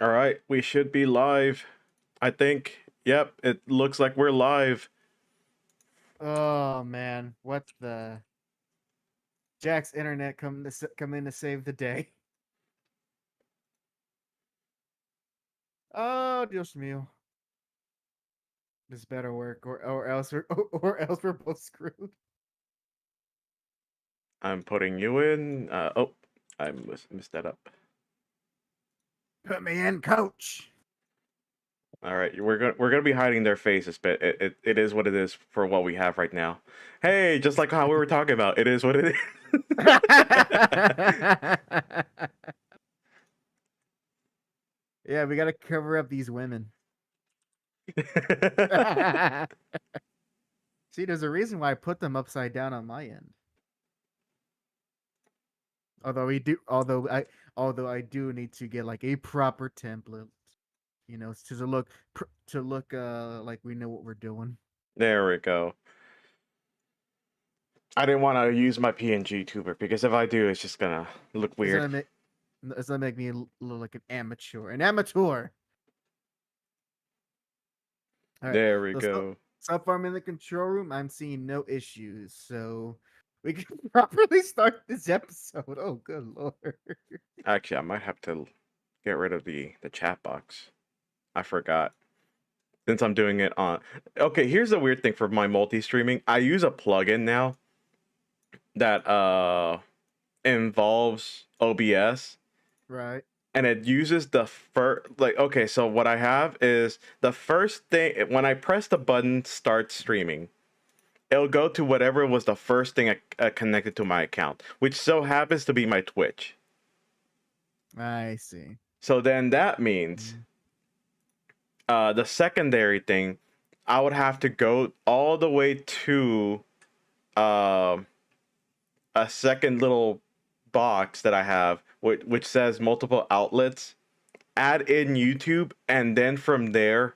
All right, we should be live. I think. Yep, it looks like we're live. Oh man, what the Jack's internet come in to save the day. Oh, Dios mío. This better work, or else we're both screwed. I'm putting you in. Oh, I missed that up. Put me in, coach. All right, we're gonna be hiding their faces, but it is what it is for what we have right now. Hey, just like how we were talking about, it is what it Yeah, we gotta cover up these women. is. See, there's a reason why I put them upside down on my end. Although I do need to get like a proper template, to look like we know what we're doing. There we go. I didn't want to use my PNG tuber because if I do, it's just gonna look It's weird. gonna make me look like an amateur. An amateur. All right. There we So go. so far I'm in the control room. I'm seeing no issues. So we can properly start this episode. Oh, good lord. Actually, I might have to get rid of the chat box. I forgot. Since I'm doing it on. Okay, here's the weird thing for my multi-streaming. I use a plugin now that involves OBS, Right. and it uses the first, like, okay, so what I have is the first thing when I press the button start streaming, it'll go to whatever was the first thing connected to my account, which so happens to be my Twitch. I see. So then that means the secondary thing, I would have to go all the way to uh, a second little box that I have, which says multiple outlets, add in YouTube, and then from there,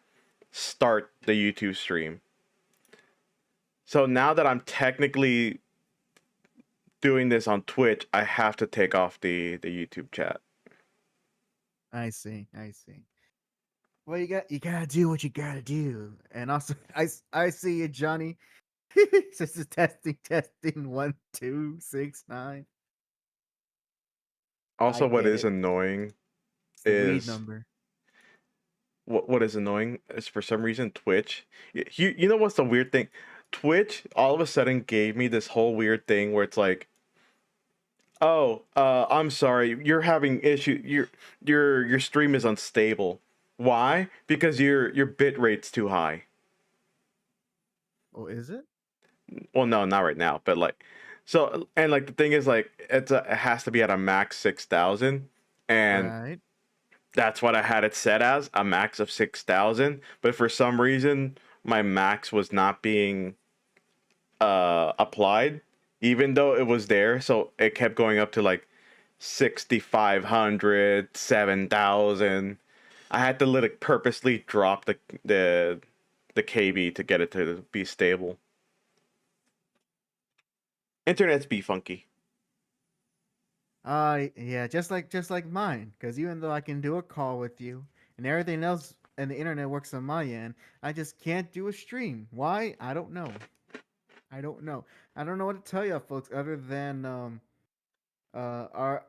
start the YouTube stream. So now that I'm technically doing this on Twitch, I have to take off the YouTube chat. I see. I see. Well, you gotta do what you gotta do, and also I see you, Johnny. This is testing 1 2 6 9. I Also, what get is it. annoying It's the weed is number. what is annoying is for some reason Twitch. You know what's the weird thing? Twitch all of a sudden gave me this whole weird thing where it's like, oh, I'm sorry, you're having issue. Your stream is unstable. Why? Because your bit rate's too high. Oh, is it? Well, no, not right now, but like, so and like the thing is like it has to be at a max 6,000, and Right. that's what I had it set as, a max of 6,000. But for some reason, my max was not being applied, even though it was there. So it kept going up to like 6,500, 7,000. I had to let it purposely drop the KB to get it to be stable. Internet's be funky. Yeah, just like mine. Because even though I can do a call with you and everything else, and the internet works on my end, I just can't do a stream. Why? I don't know. I don't know. I don't know what to tell you, folks, other than our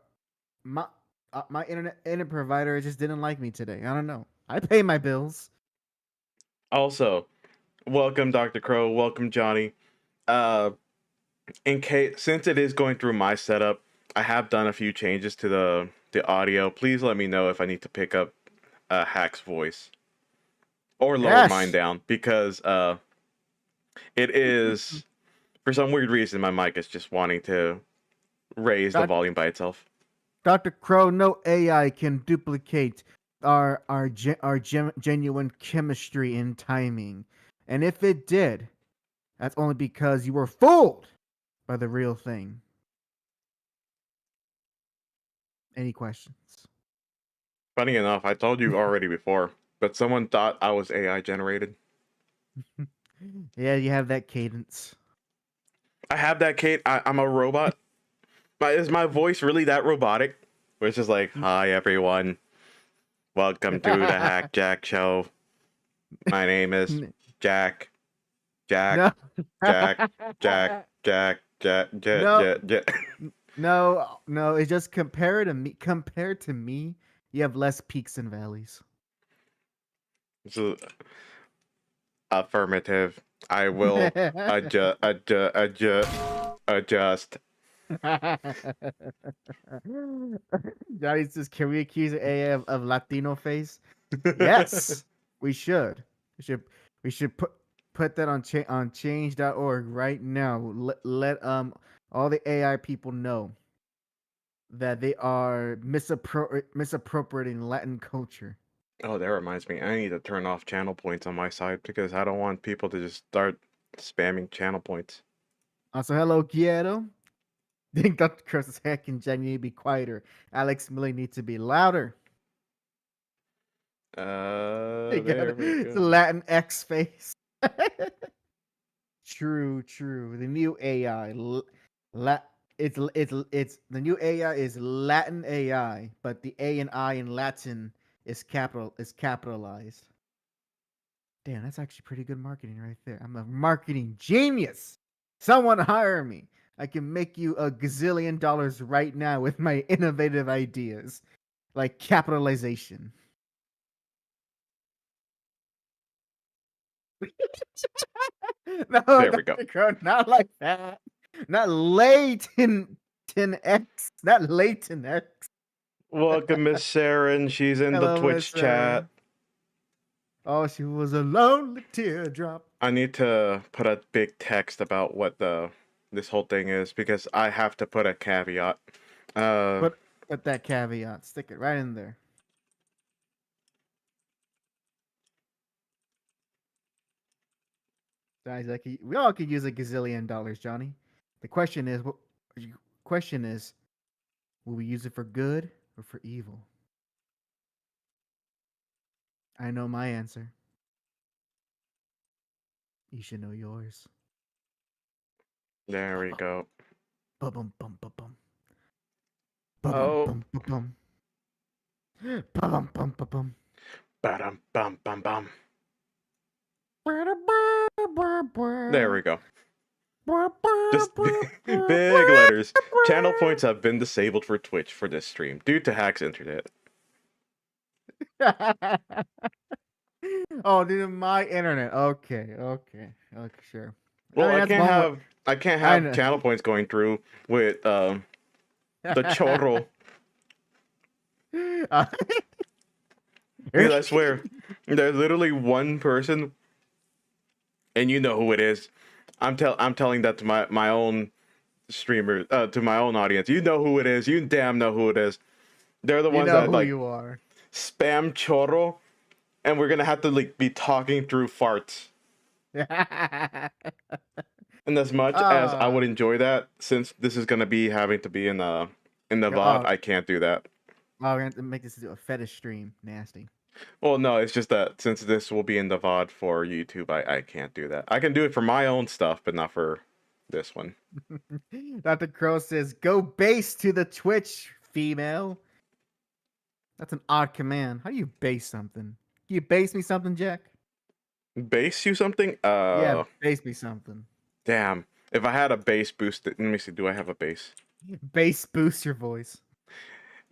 my my internet provider just didn't like me today. I don't know. I pay my bills. Also, welcome Dr. Crow, welcome Johnny. Uh in case, since it is going through my setup, I have done a few changes to the audio. Please let me know if I need to pick up Hack's voice or lower mine Yes. down, because it is, for some weird reason, my mic is just wanting to raise the Doc, volume by itself. Dr. Crow, no AI can duplicate genuine chemistry and timing. And if it did, that's only because you were fooled by the real thing. Any questions? Funny enough, I told you already before, but someone thought I was AI generated. Yeah, you have that cadence. I have that, Kate. I'm a robot. Is my voice really that robotic? Where it's just like, hi everyone. Welcome to the Hack Jack Show. My name is Jack. Jack. No. Jack. Jack. Jack. Jack. Jack. No. Jack. Jack. No. It's just compared to me. Compared to me, you have less peaks and valleys. So, affirmative. I will adjust. Johnny says, "Can we accuse AA of Latino face?" Yes, we should. We should put that on change.org right now. Let all the AI people know that they are misappropriating Latin culture. Oh, that reminds me. I need to turn off channel points on my side because I don't want people to just start spamming channel points. Also, hello, Quiero. Think Dr. Curse's heck and Jen need to be quieter. Alex Millie needs to be louder. There we It's a go. Latin X face. True. The new AI, it's the new AI is Latin AI, but the A and I in Latin is capitalized. Damn, that's actually pretty good marketing right there. I'm a marketing genius. Someone hire me. I can make you $1 gazillion right now with my innovative ideas, like capitalization. No, There we go. Dr. Crow, not like that. Not latent X. Not latent X. Welcome, Miss Saren. She's in the Hello, Twitch Miss chat. Oh, she was a lonely teardrop. I need to put a big text about what this whole thing is because I have to put a caveat. Put that caveat. Stick it right in there. Guys, like we all could use $1 gazillion, Johnny. The question is, will we use it for good or for evil? I know my answer. You should know yours. There we go. Bum bum bum bum. Oh. Bum bum bum. Bum bum bum bum. Bum bum bum bum. There we go. Just big letters. Channel points have been disabled for Twitch for this stream due to Hack's internet. Oh, dude, my internet. Okay, sure. Well, I mean, I can't I have know. channel points going through with the chorro. Because I swear, there's literally one person, and you know who it is. I'm telling that to my own streamer, to my own audience. You know who it is. You damn know who it is. They're the You ones know that who like you are. spam chorro, and we're gonna have to like be talking through farts. And as much as I would enjoy that, since this is gonna be having to be in the VOD, I can't do that. We're gonna have to make this a fetish stream. Nasty. Well, no, it's just that since this will be in the VOD for YouTube, I can't do that. I can do it for my own stuff, but not for this one. Dr. Crow says, "Go base to the Twitch, female." That's an odd command. How do you base something? Can you base me something, Jack? Base you something? Yeah, base me something. Damn. If I had a bass boost, let me see. Do I have a bass? Bass boost your voice.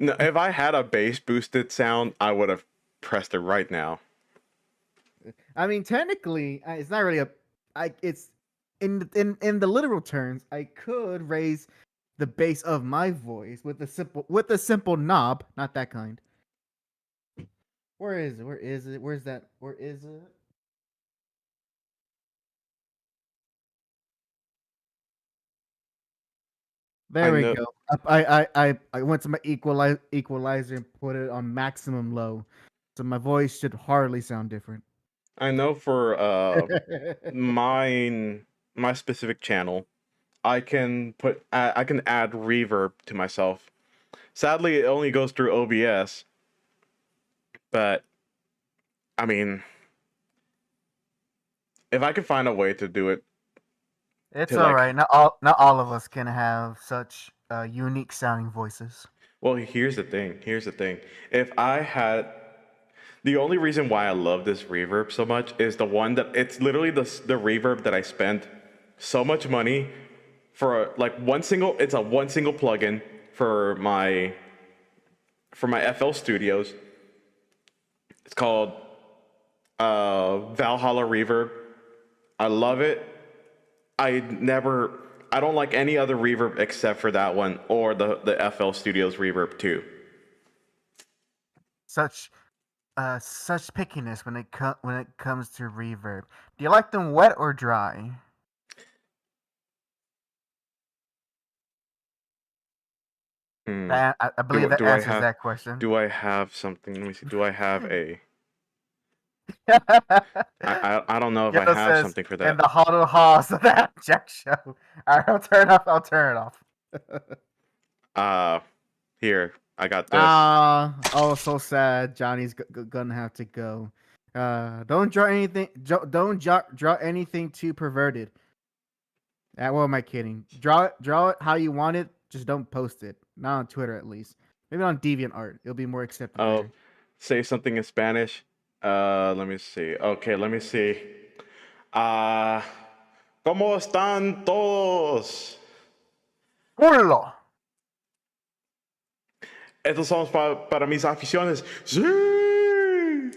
No, if I had a bass boosted sound, I would have pressed it right now. I mean, technically, it's not really it's in the literal terms. I could raise the bass of my voice with a simple knob, not that kind. Where is it? Where's that? Where is it? There we go. I went to my equalizer and put it on maximum low, so my voice should hardly sound different. I know for my specific channel, I can add reverb to myself. Sadly, it only goes through OBS, but I mean, if I could find a way to do it, It's all right. Not all of us can have such unique sounding voices. well, here's the thing. If I had The only reason why I love this reverb so much is the one that it's literally the reverb that I spent so much money for like it's a one single plugin for my FL Studios. It's called Valhalla Reverb. I love it. I don't like any other reverb except for that one or the FL Studios reverb too. Such such pickiness when it comes to reverb. Do you like them wet or dry? I believe that answers that question. Do I have something? Let me see. Do I have a? I don't know if I have something for that. And the huddle halls of that Jack show. All right, I'll turn it off. Here, I got this. Oh, so sad. Johnny's gonna have to go. Don't draw anything. Don't draw anything too perverted. What am I kidding? Draw it how you want it. Just don't post it. Not on Twitter, at least. Maybe on DeviantArt. It'll be more accepted. Oh, say something in Spanish. Let me see. Okay, let me see. ¿Cómo están todos? ¡Hola! Estos son para mis aficiones. Sí.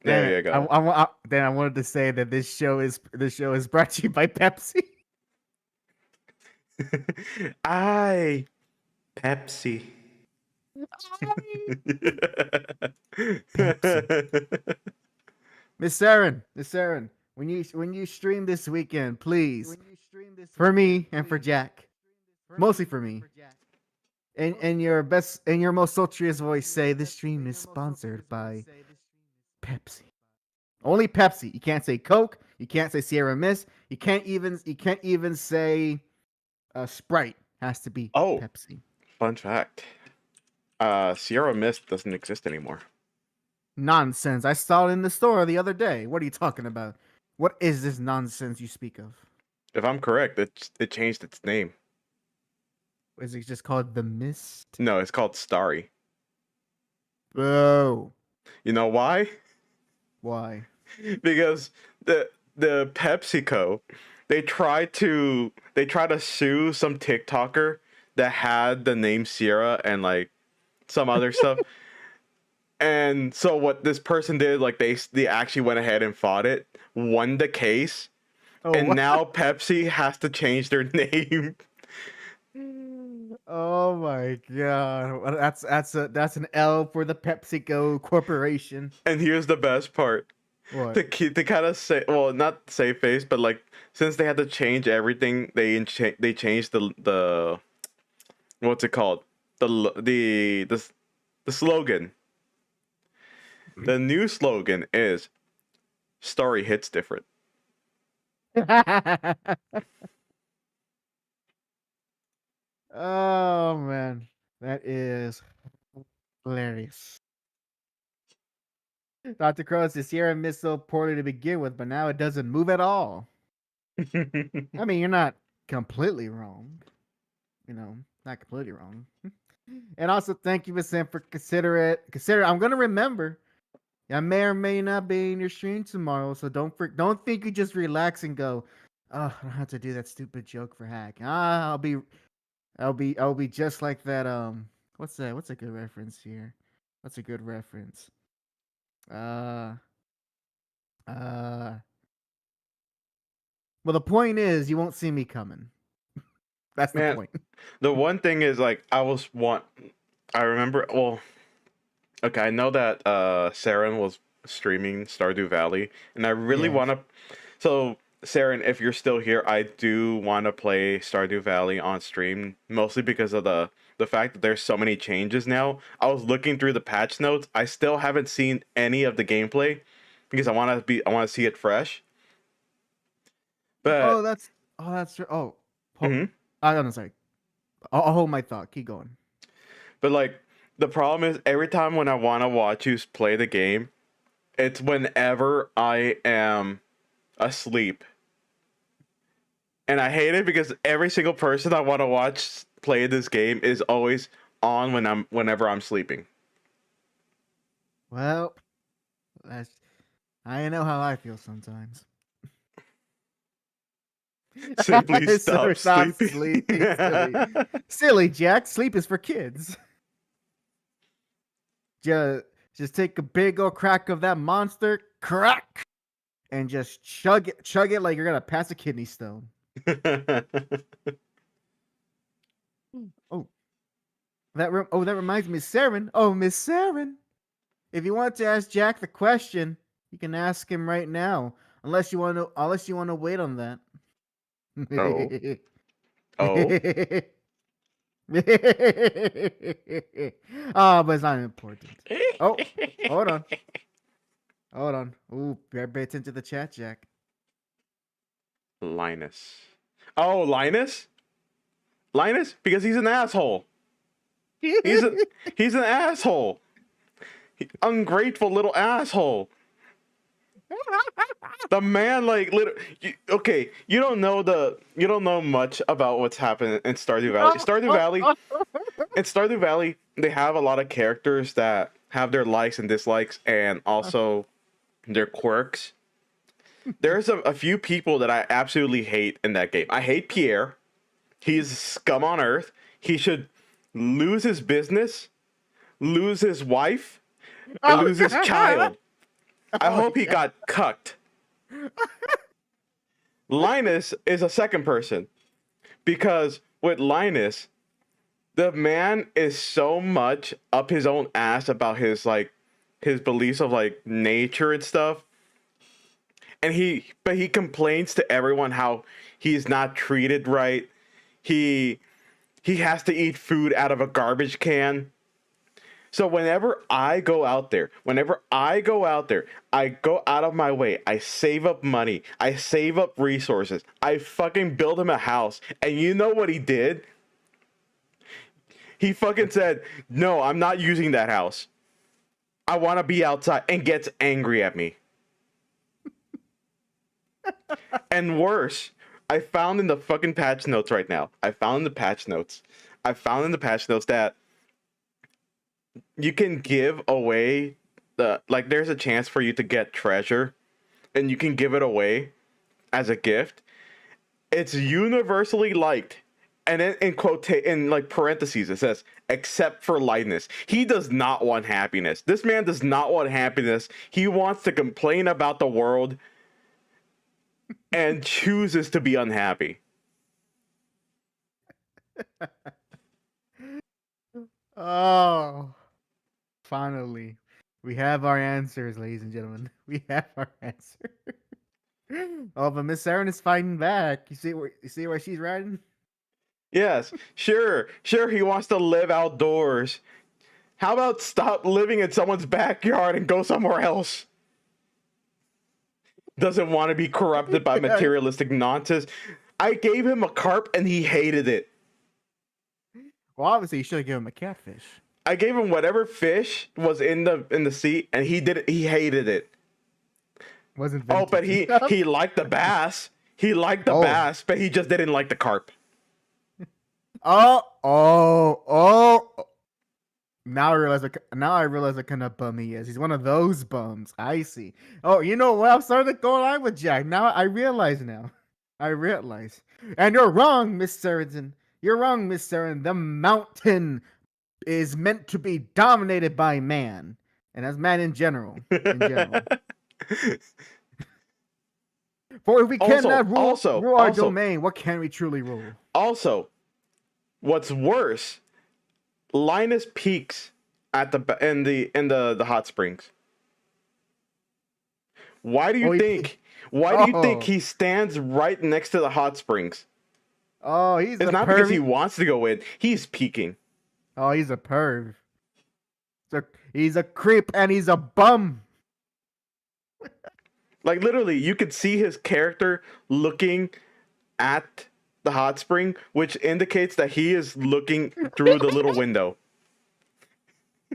There you go. I wanted to say that this show is brought to you by Pepsi. Ay, Pepsi. Miss Saren, when you stream this weekend, please, for me and for Jack, mostly for me, and your most sultriest voice, say this stream is sponsored by Pepsi. Only Pepsi. You can't say Coke. You can't say Sierra Mist. You can't even say Sprite. Has to be Pepsi. Fun fact. Sierra Mist doesn't exist anymore. Nonsense. I saw it in the store the other day. What are you talking about? What is this nonsense you speak of? If I'm correct, it changed its name. Is it just called The Mist? No, it's called Starry. Oh. You know why? Why? Because the PepsiCo, they try to sue some TikToker that had the name Sierra and like some other stuff. And so what this person did, like they actually went ahead and fought it, won the case, and now Pepsi has to change their name. Oh my god, that's an L for the PepsiCo Corporation. And here's the best part. What? To kind of say, well, not save face, but like since they had to change everything, they changed the what's it called, the slogan. The new slogan is "Story hits different." Oh man, that is hilarious. Dr. Crow says Sierra Mist so poorly to begin with, but now it doesn't move at all. I mean, you're not completely wrong. You know, not completely wrong. And also, thank you, Sam, for consider. I'm gonna remember. I may or may not be in your stream tomorrow, so don't think you just relax and go, oh, I don't have to do that stupid joke for hack. I'll be just like that. What's that? What's a good reference here? What's a good reference? Well, the point is, you won't see me coming. That's the point. The one thing is, like, I remember. Well, okay, I know that Saren was streaming Stardew Valley, and I really want to. So, Saren, if you're still here, I do want to play Stardew Valley on stream, mostly because of the fact that there's so many changes now. I was looking through the patch notes. I still haven't seen any of the gameplay because I want to see it fresh. But that's true. Oh, I'm sorry. I'll hold my thought. Keep going. But like the problem is, every time when I want to watch you play the game, it's whenever I am asleep. And I hate it because every single person I want to watch play this game is always on whenever I'm sleeping. Well, that's I know how I feel sometimes. Simply So stop stop sleeping. sleeping, silly Jack. Sleep is for kids. Just, just take a big old crack of that monster, crack, and just chug it like you're gonna pass a kidney stone. Oh, that reminds me, Saren. Oh, Miss Saren. If you want to ask Jack the question, you can ask him right now. Unless you want to wait on that. Oh. Oh. Oh, but it's not important. Oh, hold on. Hold on. Ooh, better pay attention to the chat, Jack. Linus. Oh, Linus? Linus? Because he's an asshole. He's a he's an asshole. Ungrateful little asshole. The man, like, okay, you don't know much about what's happening in Stardew Valley. Stardew Valley, they have a lot of characters that have their likes and dislikes, and also their quirks. There's a few people that I absolutely hate in that game. I hate Pierre. He's scum on earth. He should lose his business, lose his wife, and lose his child. I hope he got cucked. Linus is a second person, because with Linus, the man is so much up his own ass about his beliefs of like nature and stuff. And he complains to everyone how he's not treated right. He has to eat food out of a garbage can. So whenever I go out there, I go out of my way. I save up money. I save up resources. I fucking build him a house. And you know what he did? He fucking said, "No, I'm not using that house. I want to be outside," and gets angry at me. And worse, I found in the fucking patch notes right now. I found in the patch notes that you can give away there's a chance for you to get treasure, and you can give it away as a gift. It's universally liked. And then in like parentheses, it says, "except for Linus." He does not want happiness. This man does not want happiness. He wants to complain about the world and chooses to be unhappy. Oh, finally, we have our answers, ladies and gentlemen. We have our answer. Oh, but Miss Saren is fighting back. You see where she's riding? Yes, sure, he wants to live outdoors. How about stop living in someone's backyard and go somewhere else? Doesn't want to be corrupted by materialistic nonsense. I gave him a carp and he hated it. Well, obviously, you should have given him a catfish. I gave him whatever fish was in the sea, and he hated it. Wasn't Oh, but he liked the bass. He liked the bass, but he just didn't like the carp. Oh. Now I realize what kind of bum he is. He's one of those bums. I see. Oh, you know what? I'm starting to go along with Jack. Now I realize. And you're wrong, Miss Sarandon. You're wrong, Miss Sarandon. The mountain is meant to be dominated by man. And that's man in general. For if we cannot rule our domain, what can we truly rule? Also, what's worse, Linus peaks at in the hot springs. Why do you think? Why do you think he stands right next to the hot springs? Oh, it's not because he wants to go in. He's peeking. Oh, he's a perv. He's a creep and he's a bum. Like literally, you could see his character looking at the hot spring, which indicates that he is looking through the little window.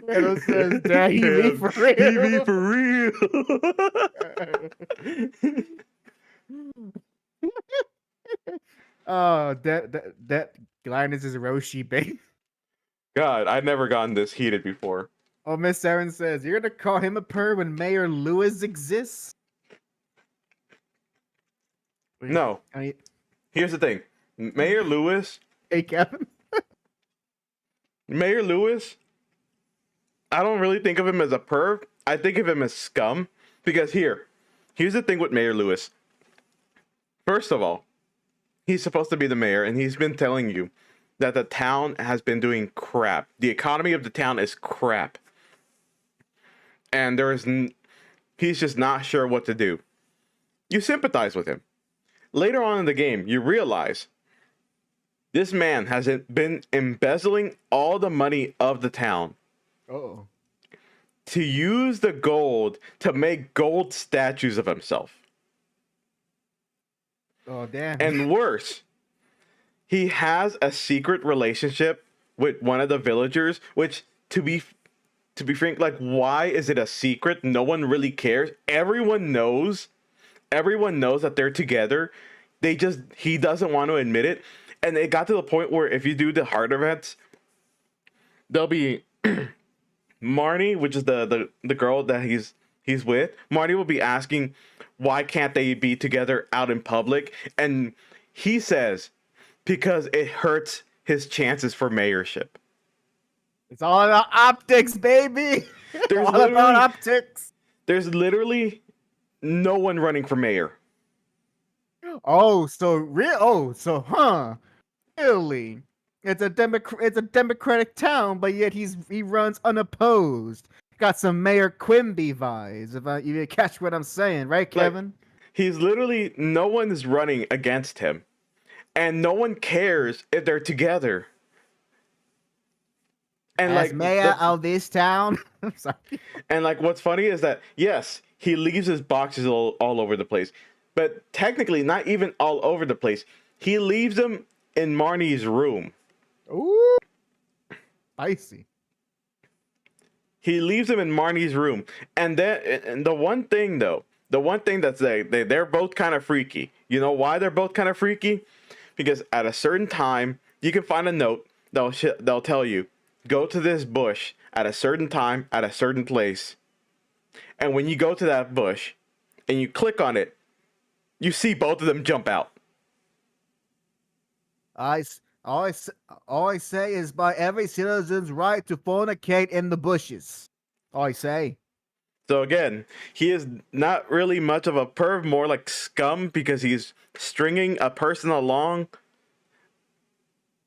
And it says, "Dad, he me for real." He me for real. Oh, that Linus is Roshi, babe. God, I've never gotten this heated before. Oh, Miss Aaron says, you're gonna call him a perv when Mayor Lewis exists? Wait, No. Here's the thing. Mayor Lewis, hey, Kevin. Mayor Lewis, I don't really think of him as a perv. I think of him as scum. Because here's the thing with Mayor Lewis. First of all, he's supposed to be the mayor, and he's been telling you that the town has been doing crap. The economy of the town is crap. And he's just not sure what to do. You sympathize with him. Later on in the game, you realize this man has been embezzling all the money of the town. Oh. To use the gold to make gold statues of himself. Oh, damn. And worse, he has a secret relationship with one of the villagers, which to be frank, like, why is it a secret? No one really cares. Everyone knows that they're together. He doesn't want to admit it. And it got to the point where if you do the hard events, there'll be Marnie, which is the girl that he's with. Marnie will be asking, why can't they be together out in public? And he says, because it hurts his chances for mayorship. It's all about optics, baby. There's all about optics. There's literally no one running for mayor. Oh, so really? It's a democratic town, but yet he runs unopposed. Got some Mayor Quimby vibes. If you catch what I'm saying, right, Kevin? Like, he's literally, no one is running against him, and no one cares if they're together. And as mayor of this town. I'm sorry. And like, what's funny is that yes, he leaves his boxes all over the place, but technically not even all over the place. He leaves them in Marnie's room. Ooh, spicy. He leaves them in Marnie's room, and the one thing that's they're both kind of freaky. You know why they're both kind of freaky? Because at a certain time, you can find a note they'll tell you, go to this bush at a certain time at a certain place, and when you go to that bush and you click on it, you see both of them jump out. All I say is by every citizen's right to fornicate in the bushes. All I say. So again, he is not really much of a perv, more like scum, because he's stringing a person along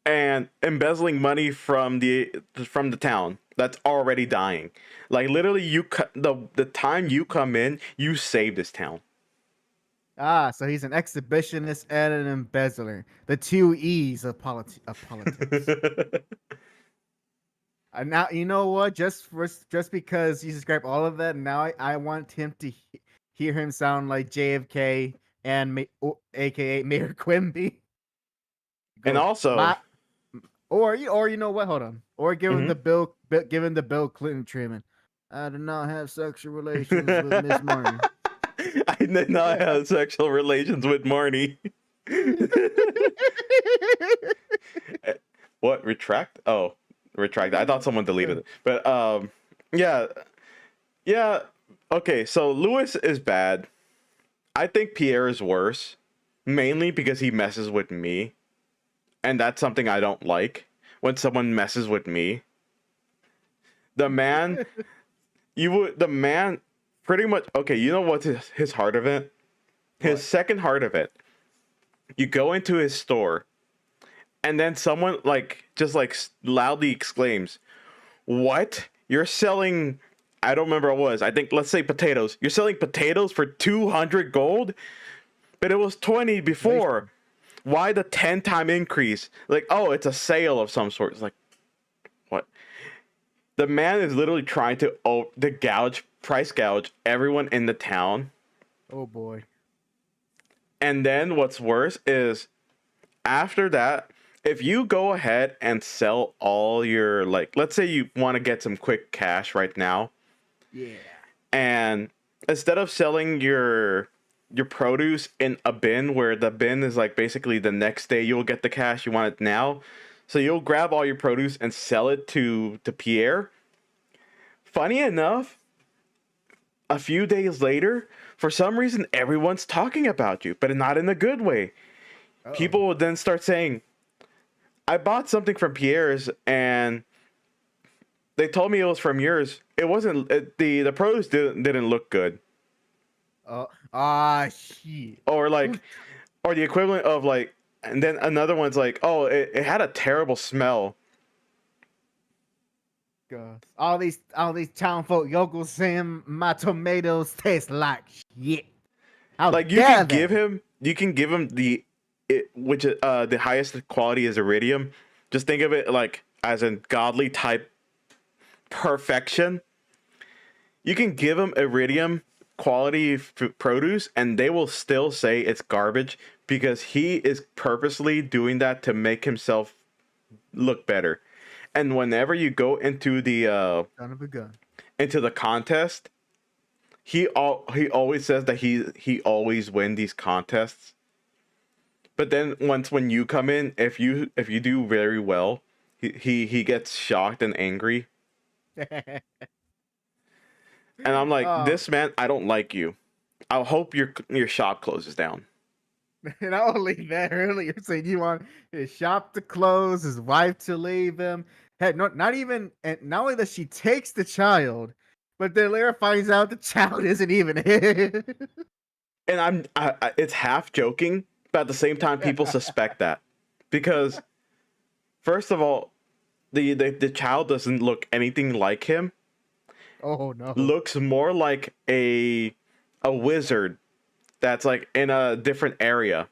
and embezzling money from the town that's already dying. Like literally, the time you come in, you save this town. Ah, so he's an exhibitionist and an embezzler. The two E's of politics. And now, you know what? Just because you described all of that, now I want him to hear him sound like JFK and aka Mayor Quimby. And also, or you know what? Hold on. Or given the Bill Clinton treatment. I did not have sexual relations with Miss Marnie. I did not have sexual relations with Marnie. What? Retract? Oh, retract. I thought someone deleted it. But yeah. Okay, so Lewis is bad. I think Pierre is worse, mainly because he messes with me, and that's something I don't like when someone messes with me. The man pretty much, okay, you know what's his heart event? His second heart event. You go into his store, and then someone just loudly exclaims, "What? You're selling," I don't remember what it was. I think, let's say potatoes. You're selling potatoes for 200 gold? But it was 20 before. Why the 10-time increase? Like, oh, it's a sale of some sort. It's like, what? The man is literally trying to price gouge everyone in the town. Oh boy. And then what's worse is, after that, if you go ahead and sell all your, let's say you want to get some quick cash right now. Yeah. And instead of selling your produce in a bin, where the bin is basically the next day you'll get the cash, you want it now. So you'll grab all your produce and sell it to Pierre funny enough, a few days later, for some reason, everyone's talking about you, but not in a good way. Oh, People would then start saying, I bought something from Pierre's and they told me it was from yours. It wasn't, the produce didn't look good. Shit. Or like, or the equivalent of like, and then another one's like, oh, it had a terrible smell. God. All these town folk yokels saying my tomatoes taste like shit. How Like dare they? you can give him the highest quality is iridium. Just think of it like as a godly type perfection. You can give them iridium quality produce and they will still say it's garbage because he is purposely doing that to make himself look better. And whenever you go into Son of a gun. the contest, he always says that he always win these contests. But then when you come in, if you do very well, he gets shocked and angry. And I'm like, Oh, this man, I don't like you. I hope your shop closes down. not only that, earlier saying you want his shop to close, his wife to leave him. Heck, not even, and not only that she takes the child, but then later finds out the child isn't even his. And it's half joking, but at the same time, people suspect that because first of all, the child doesn't look anything like him. Oh no. Looks more like a wizard that's like in a different area.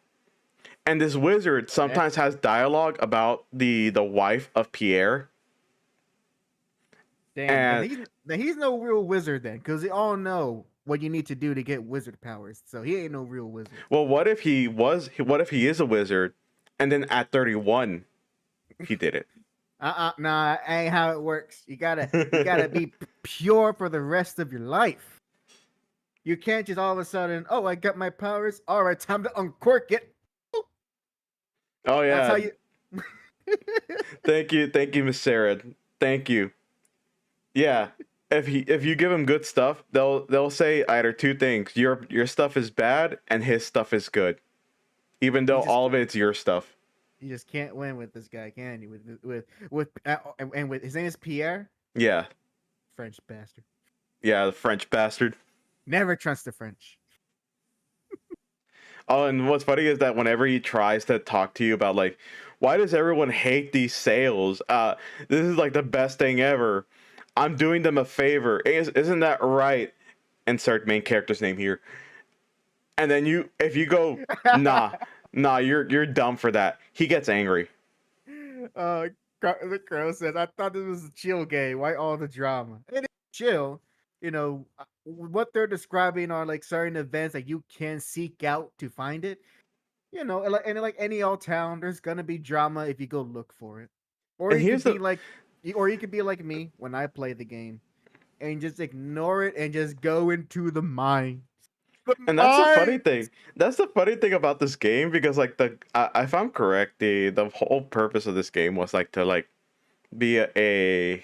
And this wizard sometimes has dialogue about the wife of Pierre. Damn, And then he's no real wizard then, because they all know what you need to do to get wizard powers. So he ain't no real wizard. well, what if he is a wizard and then at 31 he did it? Nah, ain't how it works. You gotta be pure for the rest of your life. You can't just all of a sudden, oh, I got my powers. All right, time to uncork it. Oh That's how yeah. you. Thank you, Miss Sarah. Thank you. Yeah. If you give him good stuff, they'll say either two things. Your stuff is bad and his stuff is good. Even though all of it's your stuff. You just can't win with this guy, can you? And with his name is Pierre, Yeah. French bastard. Yeah, the French bastard. Never trust the French. Oh, and what's funny is that whenever he tries to talk to you about like, why does everyone hate these sales? This is like the best thing ever. I'm doing them a favor. Isn't that right? Insert main character's name here. And then if you go, nah, you're dumb for that. He gets angry. uh, the crow says, "I thought this was a chill game. Why all the drama? It is chill. You know what they're describing are like certain events that you can seek out to find it. You know, and like any old town, there's gonna be drama if you go look for it. Or And you here's could be the like, or you could be like me when I play the game and just ignore it and just go into the mine. The and that's the funny mine. thing. That's the funny thing about this game because like if I'm correct, the whole purpose of this game was like to like be a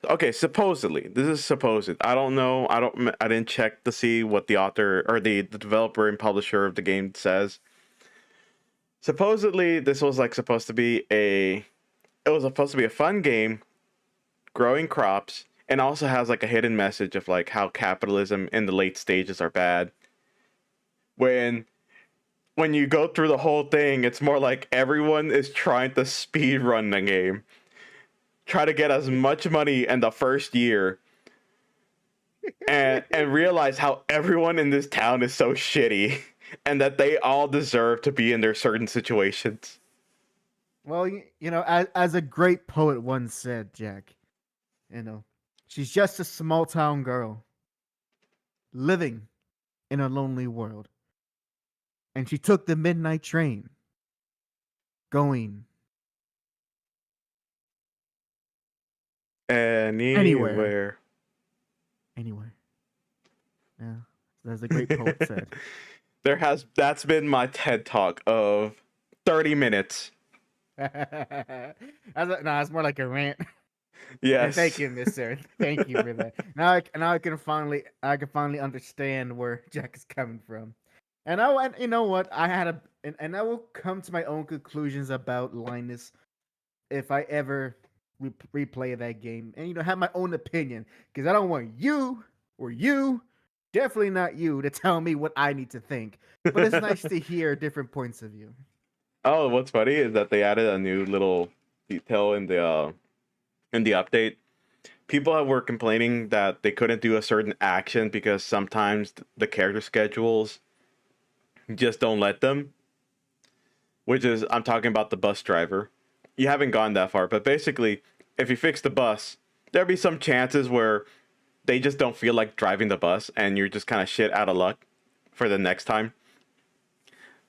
okay, supposedly. This is supposed. I don't know. I didn't check to see what the author or the developer and publisher of the game says. Supposedly this was like supposed to be a fun game, growing crops, and also has like a hidden message of like how capitalism in the late stages are bad. When you go through the whole thing, it's more like everyone is trying to speed run the game. Try to get as much money in the first year and realize how everyone in this town is so shitty and that they all deserve to be in their certain situations. Well, you know, as a great poet once said, Jack, you know, she's just a small town girl living in a lonely world. And she took the midnight train going anywhere. Anywhere. Anywhere. Yeah. As a great poet said. That's been my TED talk of 30 minutes. Nah, it's more like a rant. And thank Yes. you, Miss Sarah. Thank you for that. Now I can finally understand where Jack is coming from. And you know what? I will come to my own conclusions about Linus if I ever replay that game, and have my own opinion, because I don't want you, definitely not you, to tell me what I need to think. But it's nice to hear different points of view. Oh, what's funny is that they added a new little detail in the update. People were complaining that they couldn't do a certain action because sometimes the character schedules just don't let them. Which is, I'm talking about the bus driver. You haven't gone that far, but basically, if you fix the bus, there'll be some chances where they just don't feel like driving the bus, and you're just kind of shit out of luck for the next time.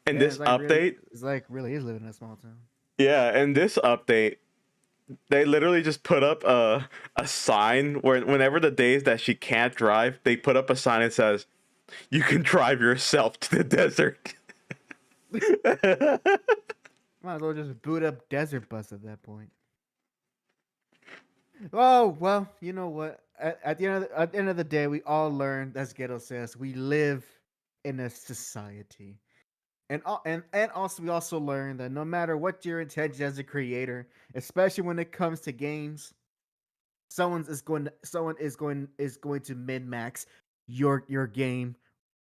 In Yeah, this update, it's like really is living in a small town. yeah, in this update, they literally just put up a sign where whenever the days that she can't drive, they put up a sign that says, "You can drive yourself to the desert." Might as well just boot up Desert Bus at that point. Oh well, you know what? At the end of the day, we all learn, as Ghetto says, we live in a society, and also we also learn that no matter what your intention as a creator, especially when it comes to games, someone is going to min max your game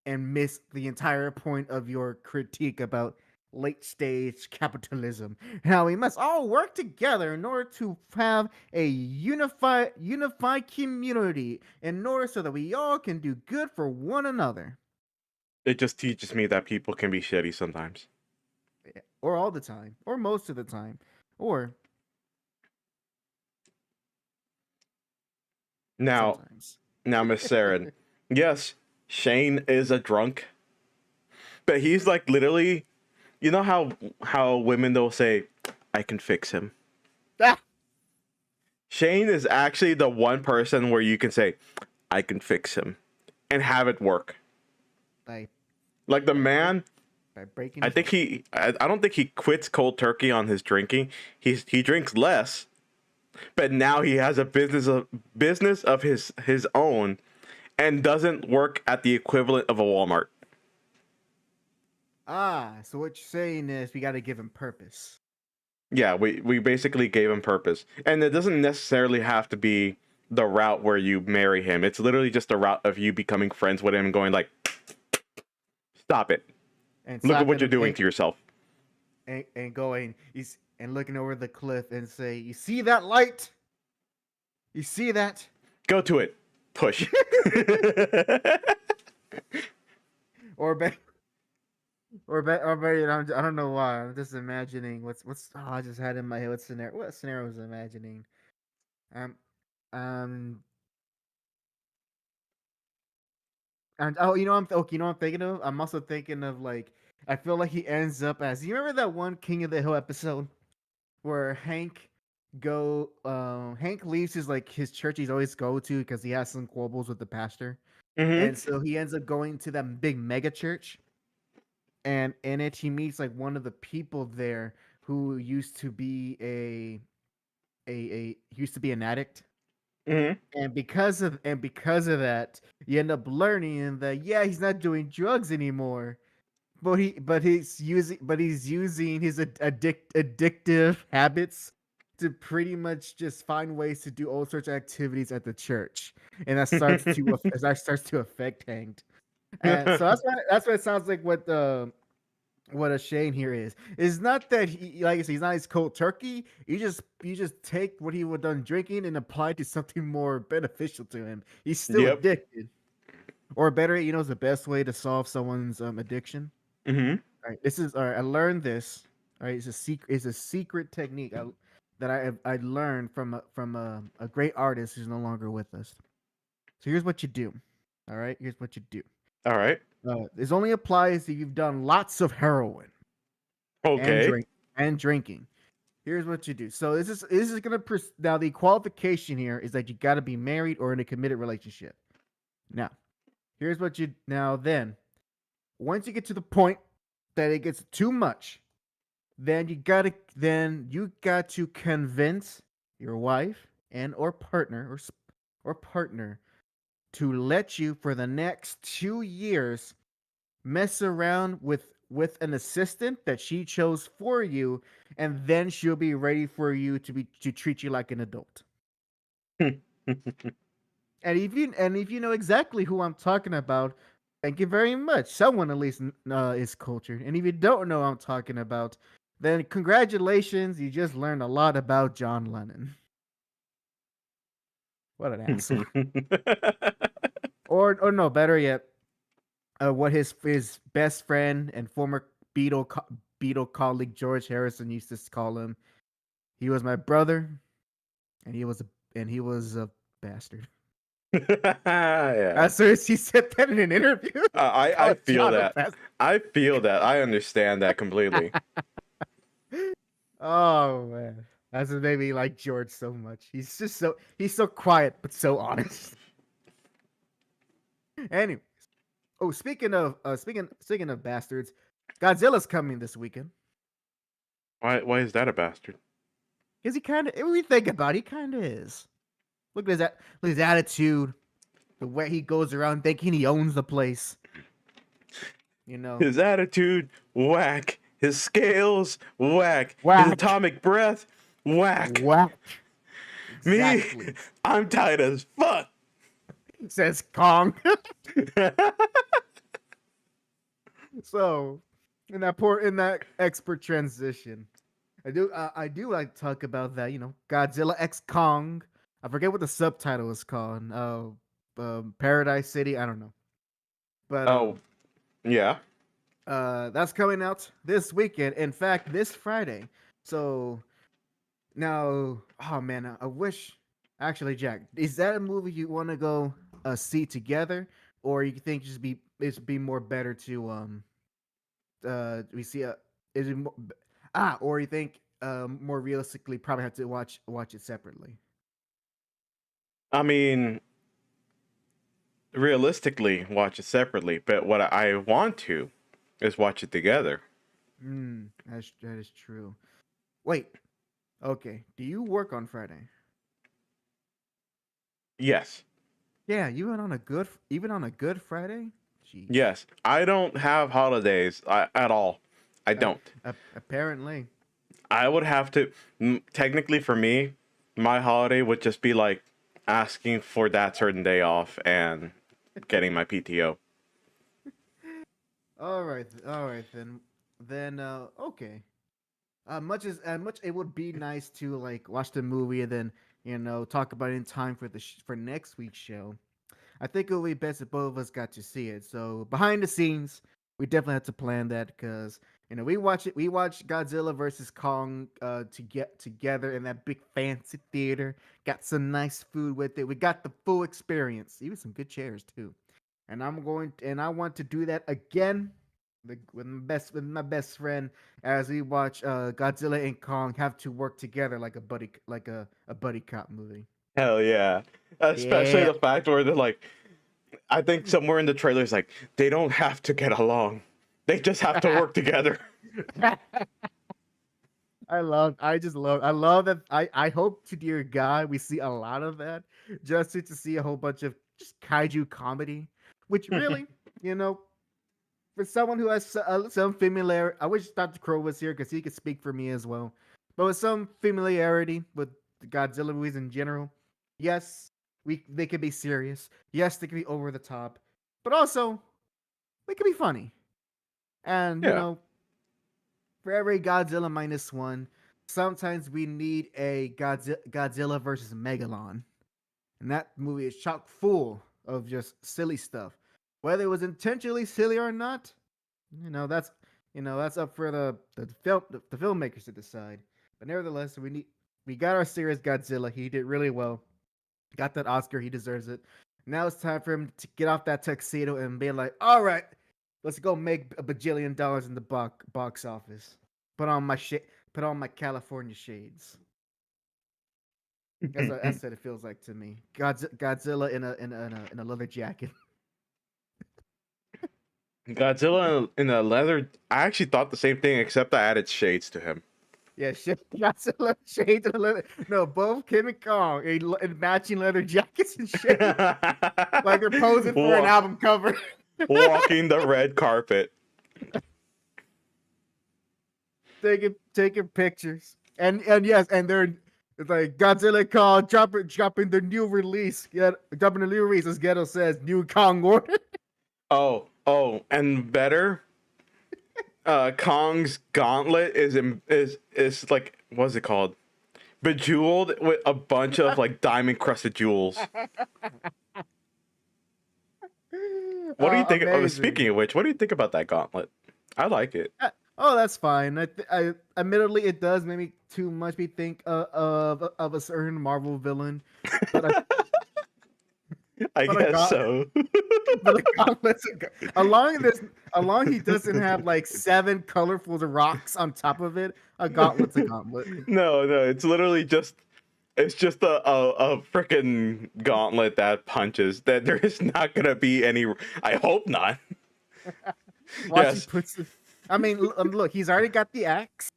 and miss the entire point of your critique about late stage capitalism. Now we must all work together in order to have a unified community in order so that we all can do good for one another. It just teaches me that people can be shitty sometimes. Or all the time. Or most of the time. Or Now, sometimes. now, Miss Saren, yes, Shane is a drunk, but he's like literally, you know how women they'll say, "I can fix him." Ah! Shane is actually the one person where you can say, "I can fix him," and have it work. By, Like the by, break, man, by breaking I his think heart. I don't think he quits cold turkey on his drinking. He drinks less, but now he has a business of his own, and doesn't work at the equivalent of a Walmart. Ah, so what you're saying is we got to give him purpose. Yeah, we basically gave him purpose. And it doesn't necessarily have to be the route where you marry him. It's literally just a route of you becoming friends with him and going like, "Stop it. And Look at what slapping you're him doing to yourself. and going he's and looking over the cliff and say, "You see that light? You see that?" Go to it. Push." or be, or better, I don't know why. I'm just imagining I just had in my head what scenario was I imagining? Um um and oh, you know what I'm thinking of? I'm also thinking of like I feel like he ends up as you remember that one King of the Hill episode where Hank leaves his church he's always go to because he has some quibbles with the pastor. Hmm. And so he ends up going to that big mega church, and in it he meets like one of the people there who used to be a used to be an addict. Hmm. And because of that, you end up learning that yeah, he's not doing drugs anymore. But he's using his addictive habits to pretty much just find ways to do all sorts of activities at the church, and that starts to affect Hank. And so that's what it sounds like. What a Shane here is. It's not that he like I said, he's not his cold turkey. You just take what he would done drinking and apply it to something more beneficial to him. He's still Yep. addicted, or better, is the best way to solve someone's addiction. Hmm. All right, this is all right. I learned this. All right, it's a secret technique that I learned from a great artist who's no longer with us. So here's what you do. All right, here's what you do. All right. This only applies if you've done lots of heroin and Okay. drinking. Here's what you do. So this is gonna now the qualification here is that you got to be married or in a committed relationship. Now, here's what you now then once you get to the point that it gets too much, then you got to convince your wife and or partner or partner to let you for the next 2 years mess around with an assistant that she chose for you, and then she'll be ready for you to treat you like an adult. And if you know exactly who I'm talking about, thank you very much. Someone at least is cultured. And if you don't know who I'm talking about, then congratulations, you just learned a lot about John Lennon. What an asshole. Or no, better yet, what his best friend and former Beatle colleague George Harrison used to call him. He was my brother, and he was a bastard. Yeah. As soon as he said that in an interview, I feel John a that. bastard. I feel that. I understand that completely. Oh man, that's what made me like George so much. He's so quiet but so honest. Anyways, oh speaking of bastards, Godzilla's coming this weekend. Why is that a bastard? Cause he kind of, when we think about it, he kind of is. Look at his attitude, the way he goes around thinking he owns the place. You know, His attitude, whack. His scales, whack. Whack. His atomic breath, whack. whack. Exactly. Me, I'm tight as fuck. Says Kong. So, in that expert transition, I do like to talk about that. Godzilla X Kong. I forget what the subtitle is called. Paradise City. I don't know, but Oh, yeah. that's coming out this weekend. In fact, this Friday. So now, oh man, I wish. Actually, Jack, is that a movie you want to go see together, or you think it'd be more better to we see a is it more, or you think more realistically probably have to watch it separately. I mean, realistically, watch it separately, but what I want to is watch it together. That is true. Wait, okay. Do you work on Friday? Yes. Yeah, even on a good Friday. Jeez. Yes. I don't have holidays at all. I don't. Apparently. I would have to, technically for me, my holiday would just be like asking for that certain day off and getting my PTO. All right, then okay. Much it would be nice to like watch the movie and then talk about it in time for for next week's show. I think it would be best if both of us got to see it. So behind the scenes, we definitely have to plan that because we watch Godzilla versus Kong to get together in that big fancy theater. Got some nice food with it. We got the full experience, even some good chairs too. And I want to do that again with my best friend as we watch Godzilla and Kong have to work together like a buddy cop movie. Hell yeah. Especially Yeah. the fact where they're like, I think somewhere in the trailer's like, they don't have to get along. They just have to work together. I love that. I hope to dear God we see a lot of that just to see a whole bunch of just kaiju comedy, which really, you know, for someone who has some familiarity, I wish Dr. Crow was here because he could speak for me as well. But with some familiarity with the Godzilla movies in general, yes, they could be serious. Yes, they could be over the top, but also they could be funny. And Yeah. for every Godzilla minus one, sometimes we need a Godzilla versus Megalon, and that movie is chock full of just silly stuff. Whether it was intentionally silly or not, that's up for the filmmakers to decide. But nevertheless, we got our serious Godzilla. He did really well. Got that Oscar. He deserves it. Now it's time for him to get off that tuxedo and be like, all right, let's go make a bajillion dollars in the box office. Put on my California shades. That's what it feels like to me. Godzilla in a leather jacket. Godzilla in a leather. I actually thought the same thing, except I added shades to him. Yeah, Godzilla shades of leather. No, both Kim and Kong in matching leather jackets and shit, like they're posing for an album cover. Walking the red carpet. taking pictures, and yes, and they're it's like Godzilla Kong dropping the new release. Dropping the new release, as Ghetto says, new Kong order. Oh, and better. Kong's gauntlet is like, what's it called? Bejeweled with a bunch of like diamond crusted jewels. What do you think? Speaking of which, what do you think about that gauntlet? I like it. Oh, that's fine. I admittedly, it does make me too much me think of a certain Marvel villain, but I guess so. but the gauntlets, along he doesn't have like 7 colorful rocks on top of it. A gauntlet's a gauntlet. No, it's literally just a freaking gauntlet that punches. That there is not gonna be any. I hope not. Watch Yes. he puts the, I mean, look, he's already got the axe,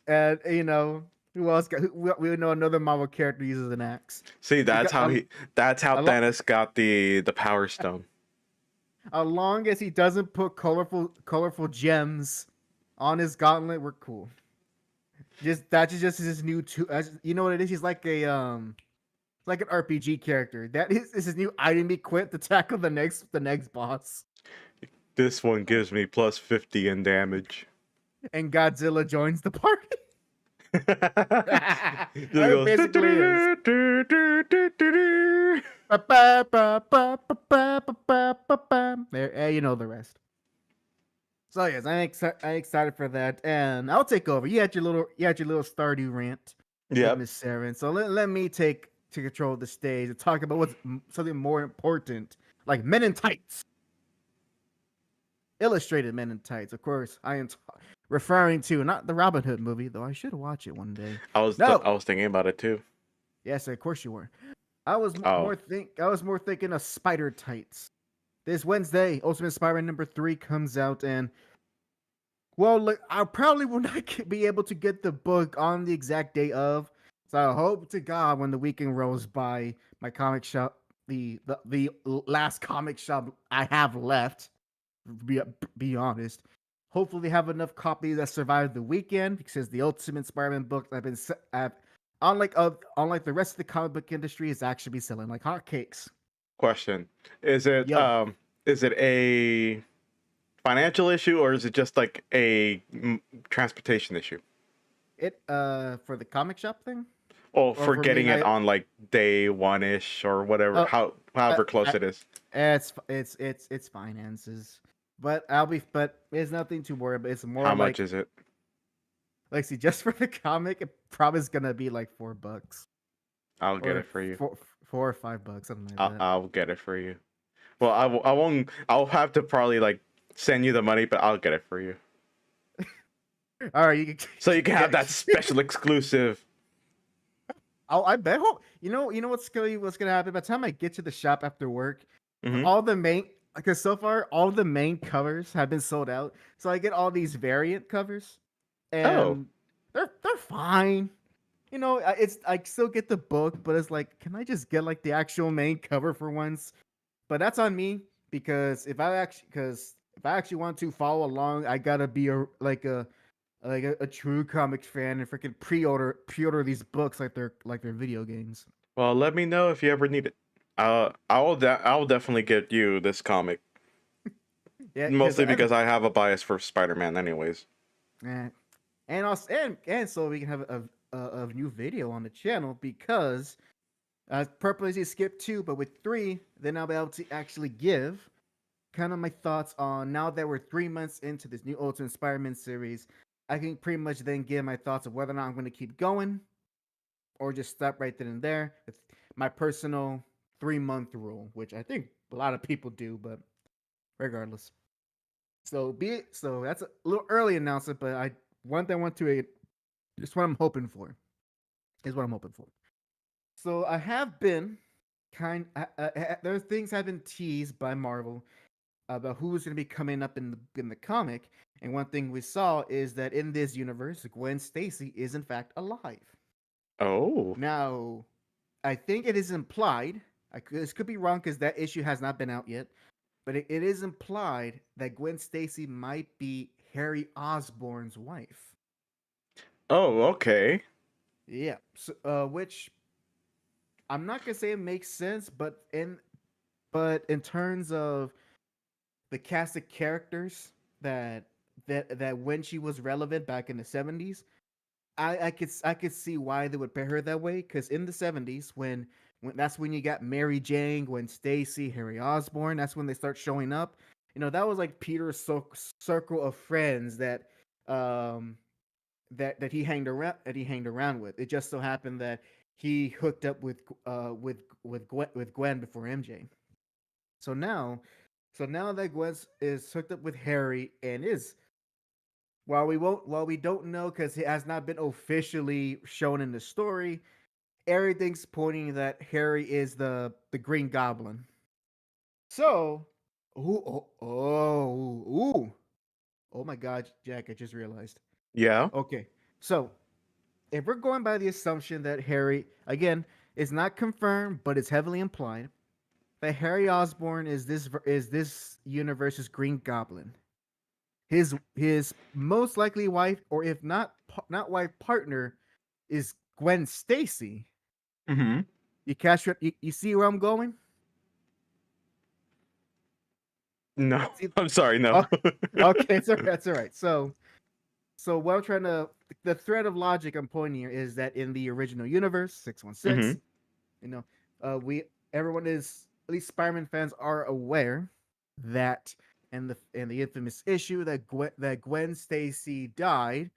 and who else? We know another Marvel character uses an axe. See, that's how Thanos got the Power Stone. As long as he doesn't put colorful gems on his gauntlet, we're cool. That's just his new you know what it is? He's like like an RPG character. That is his new item equip to tackle the next boss. This one gives me plus 50 in damage. And Godzilla joins the party. Just goes, Basically there, you know the rest. So yes, I'm excited for that, and I'll take over. You had your little Stardew rant, Yep. Miss Saren. So let me take control of the stage and talk about what's something more important, like Men in Tights, illustrated Men in Tights. Of course, I am referring to not the Robin Hood movie, though I should watch it one day. I was thinking about it too. Yes, of course you were. I was more thinking of Spider Tights. This Wednesday, Ultimate Spider-Man #3 comes out, and well, look, I probably will not be able to get the book on the exact day of. So I hope to God when the weekend rolls by, my comic shop, the last comic shop I have left, be honest. Hopefully, they have enough copies that survive the weekend, because the Ultimate Spider-Man book unlike the rest of the comic book industry, is actually selling like hotcakes. Question: Is it Yo. is it a financial issue, or is it just like a transportation issue? It for the comic shop thing? Or for getting it on like day 1-ish or whatever, however close it is. It's finances. But it's nothing to worry about. It's more How much is it? Like, see, just for the comic, it probably is gonna be like $4. I'll get it for you. $4 or $5, something like that. I'll get it for you. Well, I won't. I'll have to probably like send you the money, but I'll get it for you. All right, so you can have that special exclusive. I bet. You know what's gonna happen by the time I get to the shop after work. Mm-hmm. All the main, because so far all the main covers have been sold out, so I get all these variant covers, and they're fine. I still get the book, but it's like, can I just get like the actual main cover for once? But that's on me, because if I actually want to follow along, I gotta be a true comics fan and freaking pre-order these books like they're video games. Well, let me know if you ever need it. I'll definitely get you this comic. Yeah, mostly because I have a bias for Spider-Man, anyways. And also, and so we can have a new video on the channel, because I purposely skipped 2, but with 3, then I'll be able to actually give kind of my thoughts on, now that we're 3 months into this new Ultimate Spider-Man series. I can pretty much then give my thoughts of whether or not I'm going to keep going or just stop right then and there. It's my personal 3-month rule, which I think a lot of people do, but regardless. So that's a little early announcement, but just what I'm hoping for. Is what I'm hoping for. So I have been those things have been teased by Marvel. about who's going to be coming up in the comic. And one thing we saw is that in this universe, Gwen Stacy is in fact alive. Oh. Now, I think it is implied. This could be wrong because that issue has not been out yet, but it is implied that Gwen Stacy might be Harry Osborn's wife. Oh, okay. Yeah, so, which I'm not gonna say it makes sense, but in terms of the cast of characters that when she was relevant back in the 70s, I could see why they would pair her that way. Because in the 70s, when that's when you got Mary Jane, Gwen Stacy, Harry Osborn, that's when they start showing up. That was like Peter's circle of friends um that he hanged around with. It just so happened that he hooked up with Gwen before MJ. So now, so now that Gwen is hooked up with Harry and is while we don't know because it has not been officially shown in the story, everything's pointing that Harry is the Green Goblin. So, oh my God, Jack! I just realized. Yeah. Okay, so if we're going by the assumption that Harry, again, is not confirmed, but it's heavily implied that Harry Osborn is this universe's Green Goblin. His most likely wife, or if not wife, partner, is Gwen Stacy. Mm-hmm. You see where I'm going? No. See, I'm sorry, no. oh, okay, that's all right. So what I'm trying to the thread of logic I'm pointing here is that in the original universe, 616, Mm-hmm. you know, we everyone is at least Spider-Man fans are aware that in the infamous issue that Gwen Stacy died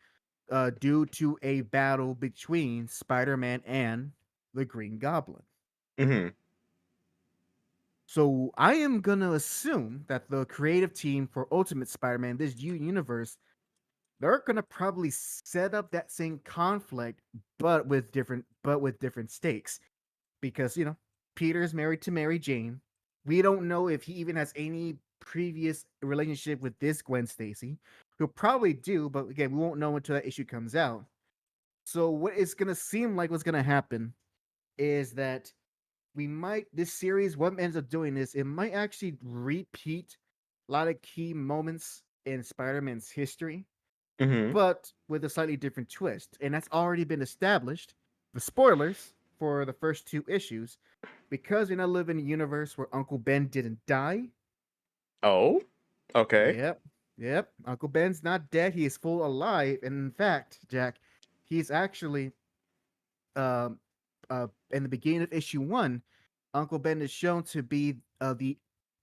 due to a battle between Spider-Man and the Green Goblin. Mm-hmm. So I am gonna assume that the creative team for Ultimate Spider-Man, this universe, they're gonna probably set up that same conflict, but with different stakes. Because Peter's married to Mary Jane. We don't know if he even has any previous relationship with this Gwen Stacy. He'll probably do, but again, we won't know until that issue comes out. So what it's gonna seem like what's gonna happen is that this series, what ends up doing is it might actually repeat a lot of key moments in Spider-Man's history, Mm-hmm. but with a slightly different twist. And that's already been established. The spoilers for the first two issues, because we now live in a universe where Uncle Ben didn't die. Oh. Okay. Yep. Yep. Uncle Ben's not dead. He is full alive. And in fact, Jack, he's actually in the beginning of issue one, Uncle Ben is shown to be the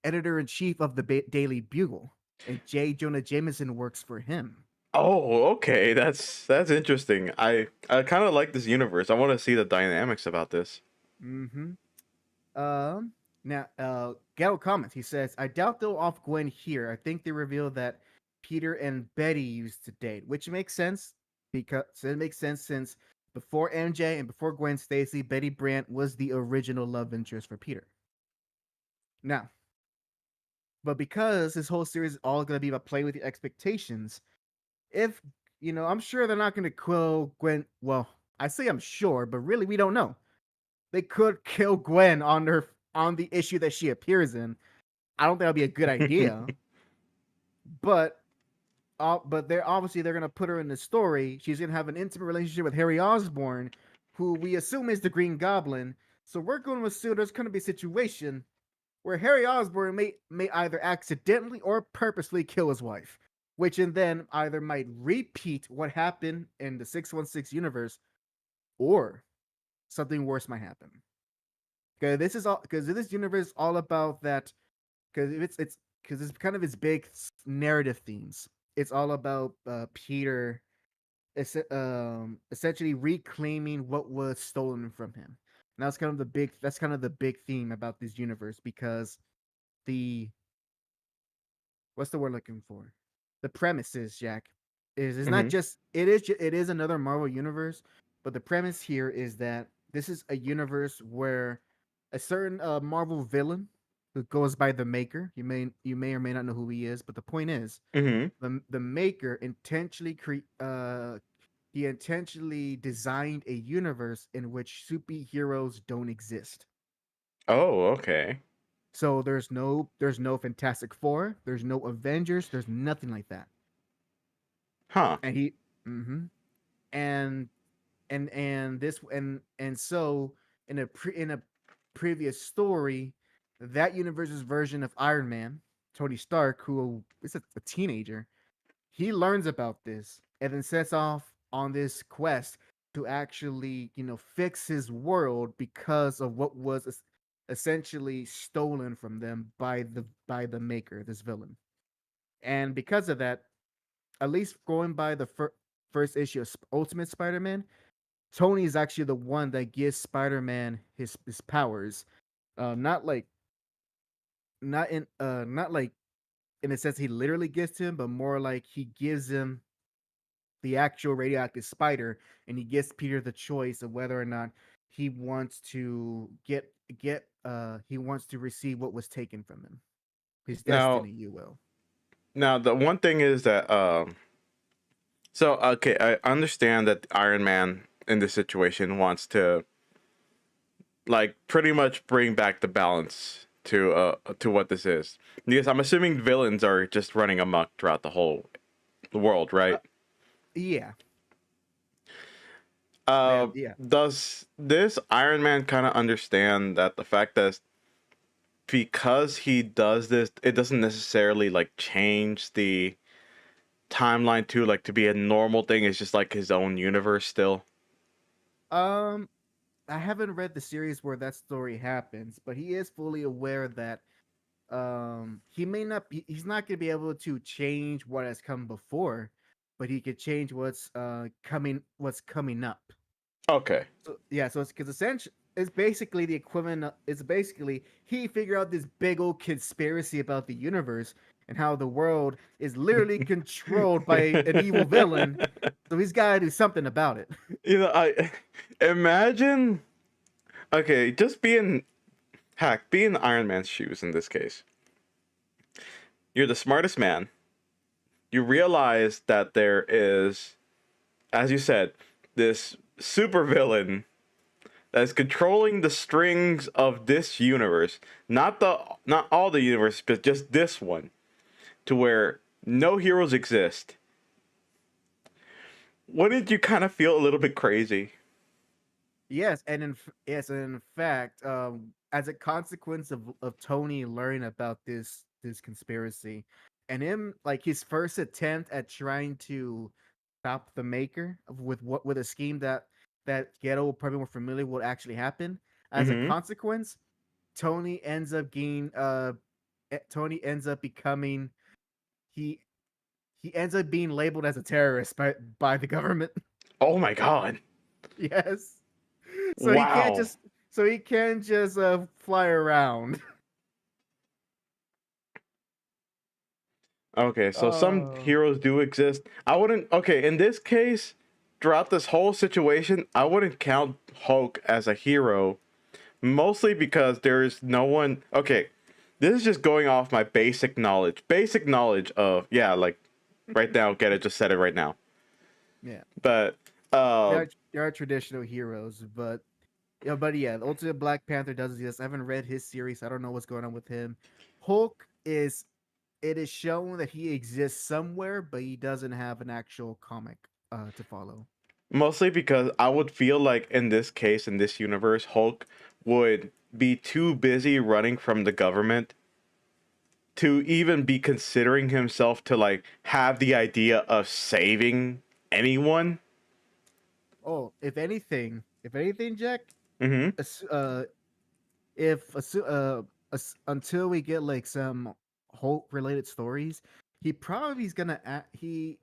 editor in chief of the Daily Bugle, and J. Jonah Jameson works for him. Oh, okay. That's interesting. I kind of like this universe. I want to see the dynamics about this. Mm-hmm. Now, Gal comments. He says, "I doubt they'll off Gwen here. I think they revealed that Peter and Betty used to date, which makes sense because it makes sense since before MJ and before Gwen Stacy, Betty Brant was the original love interest for Peter. Now, but because this whole series is all going to be about playing with your expectations, if I'm sure they're not going to kill Gwen. Well, I say I'm sure, but really we don't know. They could kill Gwen on the issue that she appears in. I don't think that'd be a good idea. But they're gonna put her in the story. She's gonna have an intimate relationship with Harry Osborn, who we assume is the Green Goblin. So we're going to assume there's gonna be a situation where Harry Osborn may either accidentally or purposely kill his wife, which and then either might repeat what happened in the 616 universe, or something worse might happen. Because this universe is all about that. Because it's kind of its big narrative themes. It's all about Peter essentially reclaiming what was stolen from him. And that's kind of the big theme about this universe, because the what's the word looking for? The premises, Jack, is not Mm-hmm. just it is another Marvel universe, but the premise here is that this is a universe where a certain Marvel villain who goes by the Maker. You may or may not know who he is, but the point is, Mm-hmm. the Maker he intentionally designed a universe in which superheroes don't exist. Oh, okay. So there's no Fantastic Four, there's no Avengers, there's nothing like that. Huh. And he, mm-hmm. and and so in a previous story, that universe's version of Iron Man, Tony Stark, who is a teenager, he learns about this and then sets off on this quest to actually, fix his world because of what was essentially stolen from them by the Maker, this villain. And because of that, at least going by the first issue of Ultimate Spider-Man, Tony is actually the one that gives Spider-Man his powers. Not like not like in a sense he literally gives him, but more like he gives him the actual radioactive spider, and he gives Peter the choice of whether or not he wants to get he wants to receive what was taken from him, his Now, destiny, you will. the one thing is that so okay, I understand that Iron Man in this situation wants to like pretty much bring back the balance to what this is. Because I'm assuming villains are just running amok throughout the whole world, Uh, right? yeah, man, yeah. Does this Iron Man kind of understand that the fact that because he does this, it doesn't necessarily like change the timeline to like to be a normal thing? It's just like his own universe still. Um, I haven't read the series where that story happens, but he is fully aware that he may not be he's not going to be able to change what has come before, but he could change what's coming up. Okay. So yeah, so it's because essentially it's basically the equivalent it's basically he figured out this big old conspiracy about the universe and how the world is literally controlled by an evil villain, so he's got to do something about it. I imagine. Okay, just be in Iron Man's shoes in this case. You're the smartest man. You realize that there is, as you said, this supervillain that's controlling the strings of this universe, not all the universe, but just this one, to where no heroes exist. Wouldn't you kind of feel a little bit crazy? Yes, and in fact, as a consequence of Tony learning about this conspiracy, and him like his first attempt at trying to stop the Maker with a scheme that Ghetto probably more familiar with what actually happened. As a Mm-hmm. consequence, Tony ends up becoming he he ends up being labeled as a terrorist by the government. Oh my god. Yes. So he can't Wow. just fly around. Okay, so some Oh. heroes do exist. I wouldn't. Okay, in this case, throughout this whole situation, I wouldn't count Hulk as a hero. Mostly because there is no one. Okay, this is just going off my basic knowledge. Basic knowledge of yeah, like right now. Get it? Just said it right now. Yeah. But There are traditional heroes, but yeah, the Ultimate Black Panther does exist. I haven't read his series. I don't know what's going on with him. Hulk is it is shown that he exists somewhere, but he doesn't have an actual comic to follow. mostly because I would feel like in this case, in this universe, Hulk would be too busy running from the government to even be considering himself to like have the idea of saving anyone. Oh, if anything, Jack, Mm-hmm. ass- uh, if assu- until we get like some Hulk related stories, he probably is gonna act. He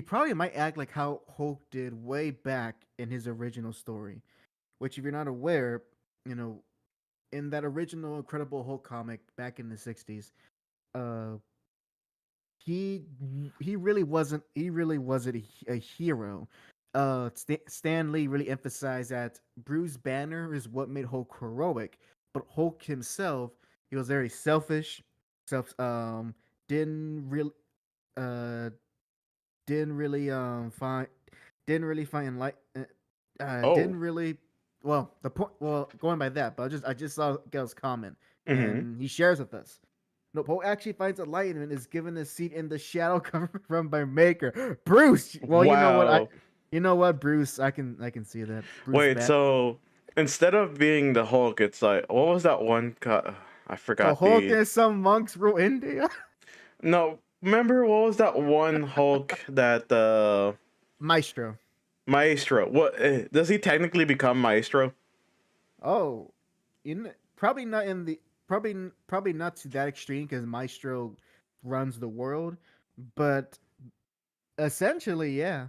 probably might act like how Hulk did way back in his original story. Which, if you're not aware, you know, in that original Incredible Hulk comic back in the '60s, uh, he he really wasn't a hero. Stan Lee really emphasized that Bruce Banner is what made Hulk heroic, but Hulk himself, he was very selfish, self didn't really uh didn't really find didn't really find like Oh. didn't really the point going by that, but I just saw Gail's comment Mm-hmm. and he shares with us. No, Poe actually finds enlightenment is given a seat in the shadow covered from by Maker. Bruce! Well, you know what Wow. you know what, Bruce, I can see that. Bruce Wait, Bat. so instead of being the Hulk, it's like what was that one? I So forgot Hulk the. and some monks rule India? No, remember what was that one Hulk that Maestro. Maestro? What does he technically become Maestro? Oh, probably not in the probably not to that extreme because Maestro runs the world, but essentially, yeah,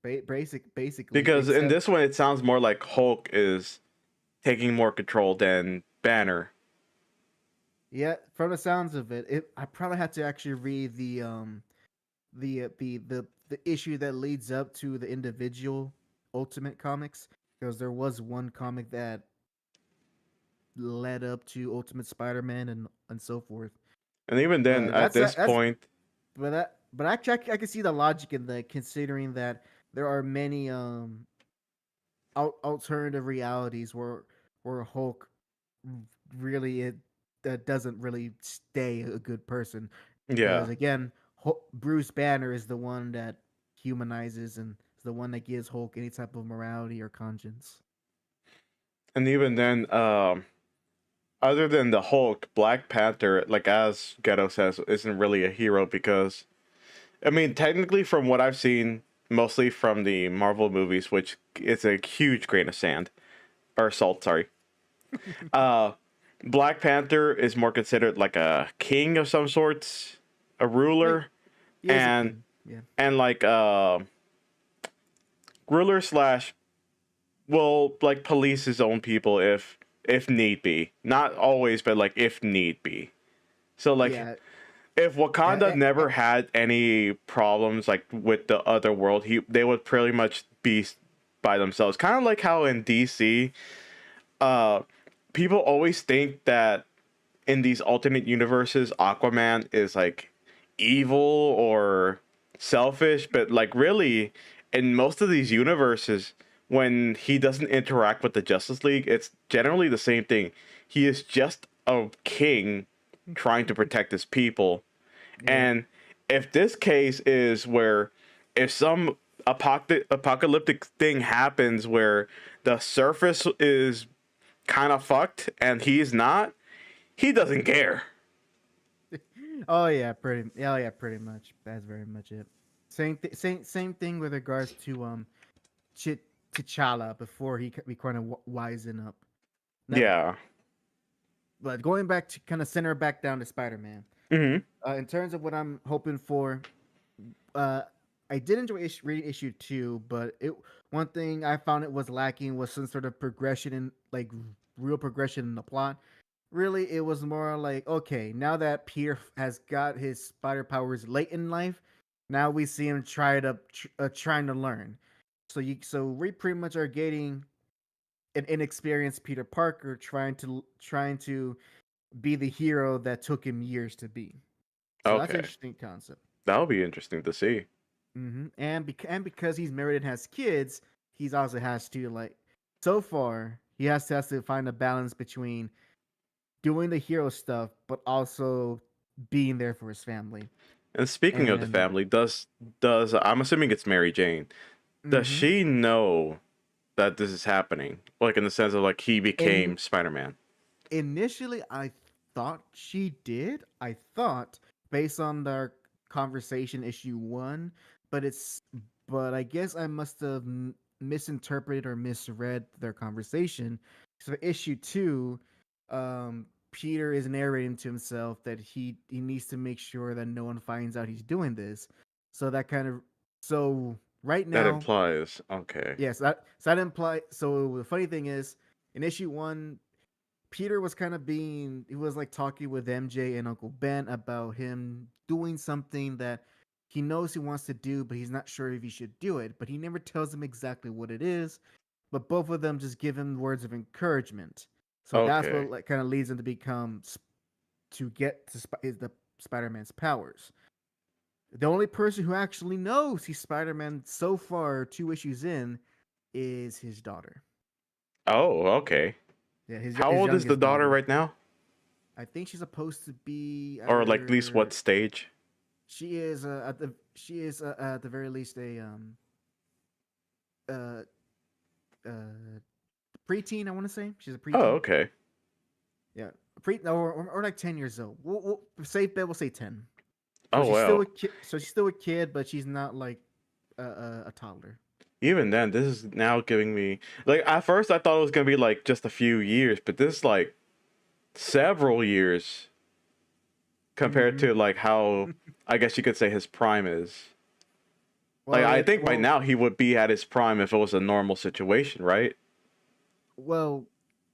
basically, Because in except this one, it sounds more like Hulk is taking more control than Banner. yeah, from the sounds of it, I probably have to actually read the issue that leads up to the individual Ultimate comics because there was one comic that led up to Ultimate Spider-Man and so forth. And even then, But at this that's point, but actually I can see the logic in that considering that there are many alternative realities where Hulk really that doesn't really stay a good person yeah. because again Bruce Banner is the one that humanizes and is the one that gives Hulk any type of morality or conscience. And even then, other than the Hulk, Black Panther, like as Ghetto says, isn't really a hero because, I mean, technically, from what I've seen, mostly from the Marvel movies, which is a huge grain of sand or salt, sorry. Uh, Black Panther is more considered like a king of some sorts, a Like ruler, he is a and king, yeah. like ruler slash will like police his own people if need be. Not always, but like if need be. So like Yeah, if Wakanda yeah, never had any problems like with the other world, they would pretty much be by themselves. Kind of like how in DC, uh, people always think that in these alternate universes, Aquaman is like evil or selfish, but like really, in most of these universes, when he doesn't interact with the Justice League, it's generally the same thing. He is just a king trying to protect his people. yeah. And if this case is where if some apocalyptic thing happens where the surface is kind of fucked and he's not, he doesn't care. Oh yeah, pretty much. That's very much it. Same thing with regards to Ch- T'Challa before we kind of wisen up. Now, Yeah. but going back to kind of center back down to Spider-Man. Hmm. In terms of what I'm hoping for, uh, I did enjoy reading issue 2, but it one thing I found it was lacking was some sort of progression in like real progression in the plot. Really, it was more like okay, now that Peter has got his spider powers late in life, now we see him trying to learn. So we pretty much are getting an inexperienced Peter Parker trying to be the hero that took him years to be. So that's an Okay. interesting concept. That'll be interesting to see. And because he's married and has kids, he's also has to like so far he has to find a balance between doing the hero stuff but also being there for his family. And speaking of the And family, does I'm assuming it's Mary Jane. Does mm-hmm. she know that this is happening? Like in the sense of like he in became Spider-Man. initially I thought she did. I thought based on their conversation issue 1, but I guess I must have misinterpreted or misread their conversation. So issue 2, Peter is narrating to himself that he needs to make sure that no one finds out he's doing this. So that kind of so right That now, implies okay. yes, that imply. So the funny thing is, in issue 1, Peter was kind of he was like talking with MJ and Uncle Ben about him doing something that he knows he wants to do, but he's not sure if he should do it. But he never tells him exactly what it is. But both of them just give him words of encouragement. So that's what Okay. like kind of leads him to become to get to is the Spider-Man's powers. The only person who actually knows he's Spider-Man so far, 2 issues in, is his daughter. Oh, okay. Yeah, his How old is the youngest daughter daughter. right now? I think she's supposed to be Or like at least what either stage? she is at the very least a uh uh preteen. I want to say she's a Oh, preteen. okay. Yeah, pre no, or like 10 years old. We'll say bet we'll say 10. So Oh she's still a well. kid. So she's still a kid, but she's not like a toddler. Even then, this is now giving me like at first I thought it was gonna be like just a few years, but this is like several years compared Mm-hmm. to like how I guess you could say his prime is. Like Well, I it think by now he would be at his prime if it was a normal situation, right? well,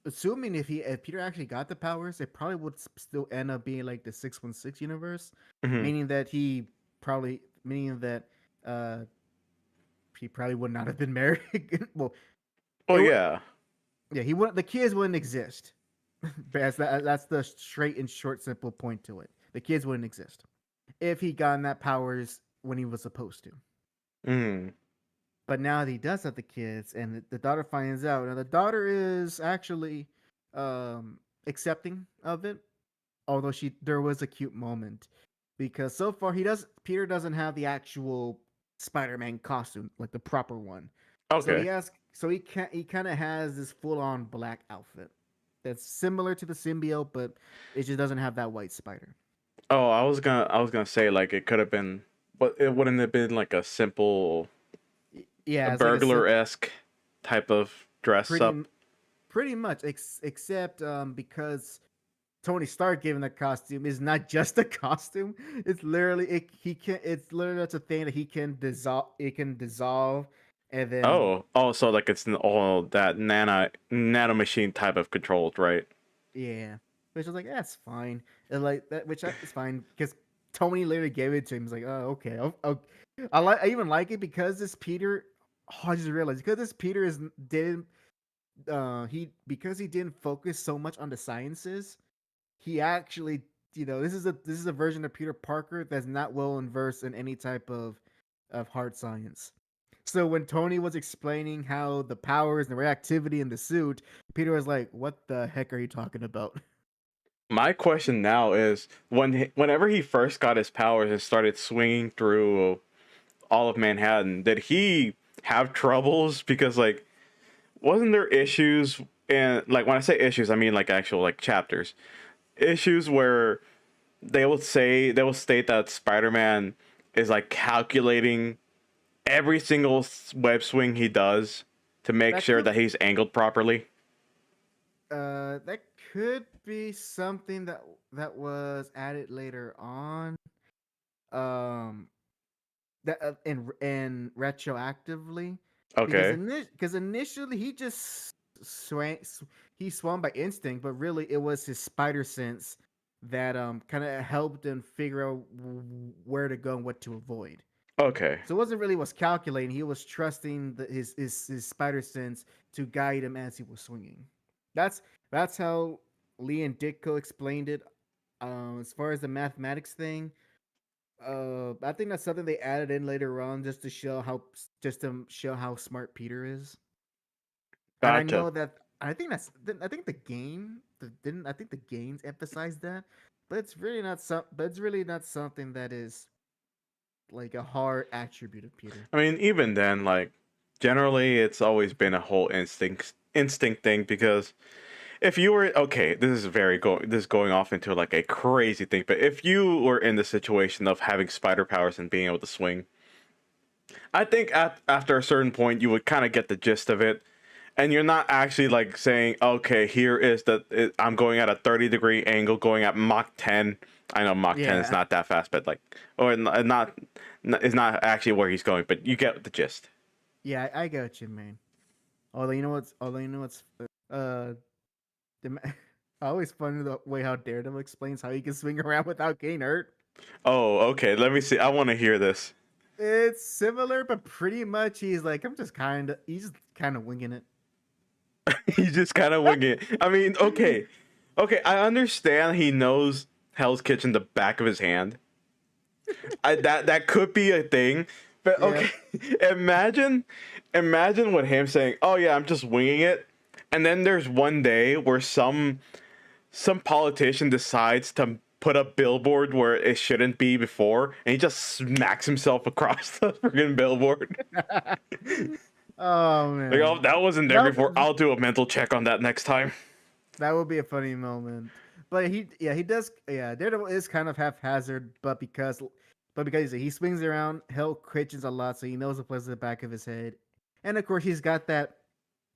assuming if Peter actually got the powers, it probably would still end up being like the 616 universe, Hmm. meaning that uh he probably would not have been married. Well, Oh it would yeah. yeah he would the kids wouldn't exist. That's the straight and short simple point to it. The kids wouldn't exist if he got that powers when he was supposed to. Mm. But now that he does have the kids, and the daughter finds out, now the daughter is actually accepting of it. Although there was a cute moment because so far Peter doesn't have the actual Spider-Man costume, like the proper one. So Okay. he kind of has this full-on black outfit that's similar to the symbiote, but it just doesn't have that white spider. Oh, I was gonna say like it could have been, but it wouldn't have been like a simple a Yeah, it's like a burglar esque type of dress pretty up. pretty much, except because Tony Stark giving the costume is not just a costume. It's literally he can. It's literally that's a thing that he can dissolve. It can dissolve, and then Oh, so like it's all that nano machine type of controls, right? yeah, which is like that's fine. And like that, is fine because Tony literally gave it to him. He's like, oh okay, I even like it because this Peter. Oh, I just realized because this Peter is didn't because he didn't focus so much on the sciences. He actually, this is a version of Peter Parker that's not well versed in any type of hard science. So when Tony was explaining how the powers and the reactivity in the suit, Peter was like, "What the heck are you talking about?" My question now is whenever he first got his powers and started swinging through all of Manhattan, did he have troubles? Because like, wasn't there issues? And like when I say issues, I mean like actual like chapters, issues where they will state that Spider-Man is like calculating every single web swing he does to make That sure could that he's angled properly. that could be something that was added later on. Um, that and retroactively because Okay. initially he just swam he swam by instinct, but really it was his spider sense that kind of helped him figure out where to go and what to avoid. Okay. So it wasn't really was calculating; he was trusting his spider sense to guide him as he was swinging. That's that's how Lee and Ditko explained it. As far as the mathematics thing, I think that's something they added in later on just to show how smart Peter is. And I Gotcha. know that I think the game didn't I think the games emphasized that, but it's really not something that is like a hard attribute of Peter. I mean, even then, like generally, it's always been a whole instinct thing because if you were okay, this is going off into like a crazy thing, but if you were in the situation of having spider powers and being able to swing, I think after a certain point you would kind of get the gist of it, and you're not actually like saying, okay, here is I'm going at a 30-degree angle, going at Mach 10. I know Mach 10 is Yeah, not that fast, but like, or not, is not actually where he's going, but you get the gist. yeah, I got you, man. Although you know what's uh, I always find the way how Daredevil explains how he can swing around without getting hurt. Oh, okay. Let me see. I want to hear this. It's similar, but pretty much he's just kind of winging it. He's just kind of winging it. I mean, okay, I understand he knows Hell's Kitchen the back of his hand. That could be a thing, but Yeah. okay. Imagine with him saying, "Oh yeah, I'm just winging it," and then there's one day where some politician decides to put a billboard where it shouldn't be before, and he just smacks himself across the freaking billboard. Oh Like, man, oh, that wasn't there that before. would, I'll do a mental check on that next time. that would be a funny moment. But he does. Yeah, Daredevil is kind of haphazard, but because he swings around Hell Kitchens a lot, so he knows the place at the back of his head, and of course he's got that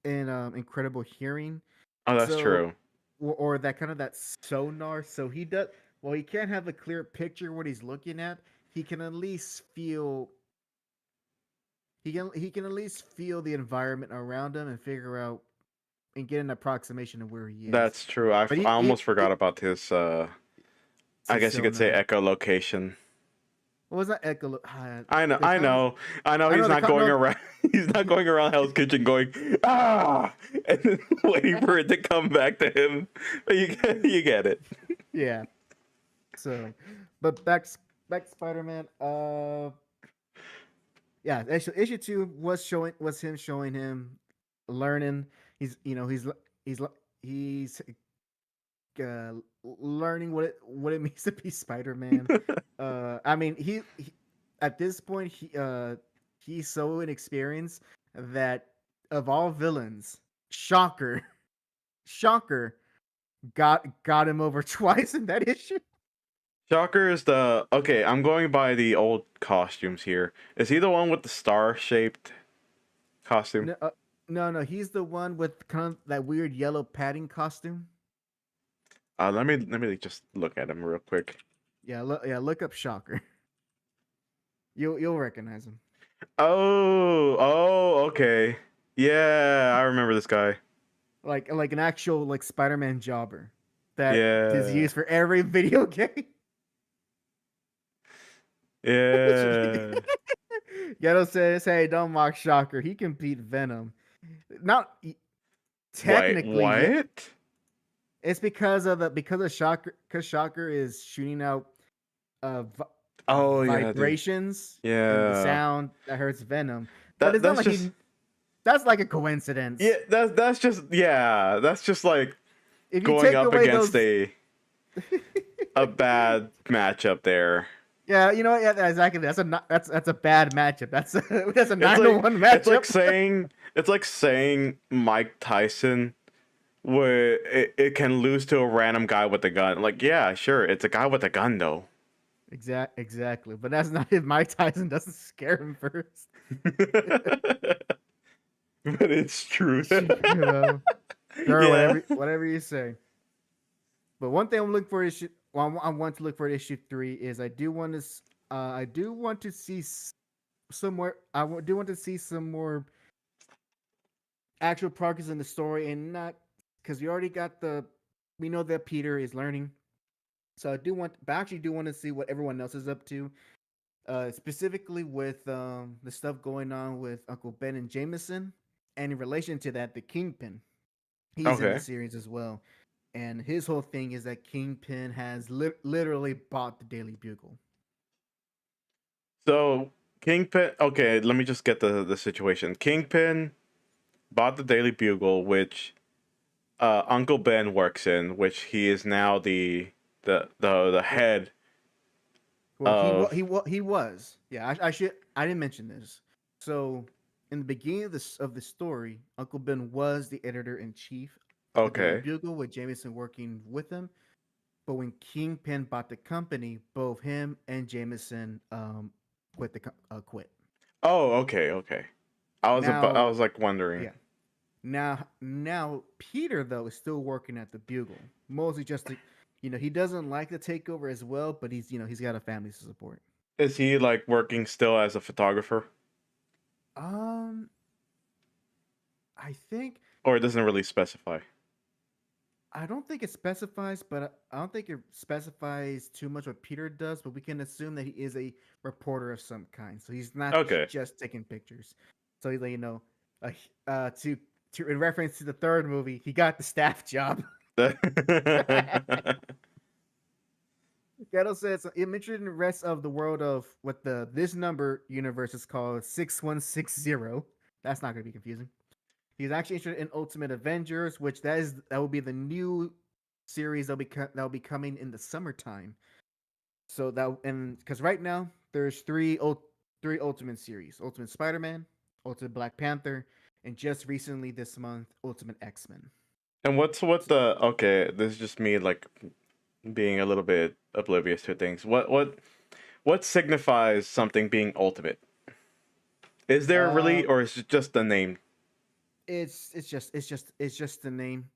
in incredible hearing, Oh, that's so true. or that kind of that sonar. So he does. Well, he can't have a clear picture of what he's looking at. He can at least feel. He can at least feel the environment around him and figure out and get an approximation of where he is. That's true. But I almost forgot about his. it's I his guess you could say sonar. echolocation. What was that echo? I know, They call it. I know. I He's know they not call going no. around. He's not going around Hell's Kitchen going ah, and then waiting for it to come back to him. But you get it. Yeah. So, but back to Spider-Man. Yeah. Issue 2 was him showing him learning. He's he's uh, learning what it means to be Spider-Man. I mean, he at this point he's so inexperienced that of all villains, Shocker, Shocker got him over twice in that issue. Shocker is the okay. I'm going by the old costumes here. Is he the one with the star-shaped costume? No, no, he's the one with kind of that weird yellow padding costume. Let me just look at him real quick. Yeah, look up Shocker. You'll recognize him. Okay. Yeah, I remember this guy. Like an actual like Spider-Man jobber that is Yeah, used for every video game. yeah. Ghetto says, "Hey, don't mock Shocker. He can beat Venom. Not Wait, technically yet. what? It's because of Shocker. Because Shocker is shooting out v- Oh yeah, dude. vibrations and the Yeah. sound that hurts Venom. But it's not That's like just he. That's like a yeah. coincidence. That's just yeah. That's just like If you going take up away against those, a bad matchup there. yeah, you know what? Yeah, exactly. That's a bad matchup. That's a It's 9-1 matchup. it's like saying Mike Tyson where it can lose to a random guy with a gun. Like, yeah, sure, it's a guy with a gun though. Exactly. But that's not if Mike Tyson doesn't scare him first. But it's true. You know, sure, Yeah. whatever you say. But one thing I'm looking for I want to look for issue 3 is I do want to see some more. Do want to see some more actual progress in the story, and not because we know that Peter is learning. So I actually do want to see what everyone else is up to. Specifically with the stuff going on with Uncle Ben and Jameson, and in relation to that, the Kingpin, he's in the Okay. series as well, and his whole thing is that Kingpin has literally bought the Daily Bugle. So Kingpin. Okay, let me just get the situation. Kingpin bought the Daily Bugle, which Uncle Ben works in, which he is now the Well, head well, of. he was. Yeah, I didn't mention this. So in the beginning of the story, Uncle Ben was the editor in chief of the Daily Okay. Bugle with Jameson working with him. But when Kingpin bought the company, both him and Jameson quit. Oh, okay, okay. I Now, was like wondering. yeah. Now Peter though is still working at the Bugle, mostly just to, he doesn't like the takeover as well, but he's got a family to support. Is he like working still as a photographer, Um, I think or it doesn't really specify? I don't think it specifies, but I don't think it specifies too much what Peter does. But we can assume that he is a reporter of some kind, so he's not Okay. just taking pictures. So he's like, uh, to in reference to the third movie, he got the staff job. Ghetto says it mentioned in the rest of the world of what this number universe is called 6160. That's not going to be confusing. He's actually interested in Ultimate Avengers, which that will be the new series that'll be coming in the summertime. So that, and because right now there's three Ultimate series: Ultimate Spider-Man, Ultimate Black Panther, and just recently this month, Ultimate X-Men. And what's what the okay? This is just me like being a little bit oblivious to things. What signifies something being ultimate? Is there really, Uh, or is it just the name? it's just the name.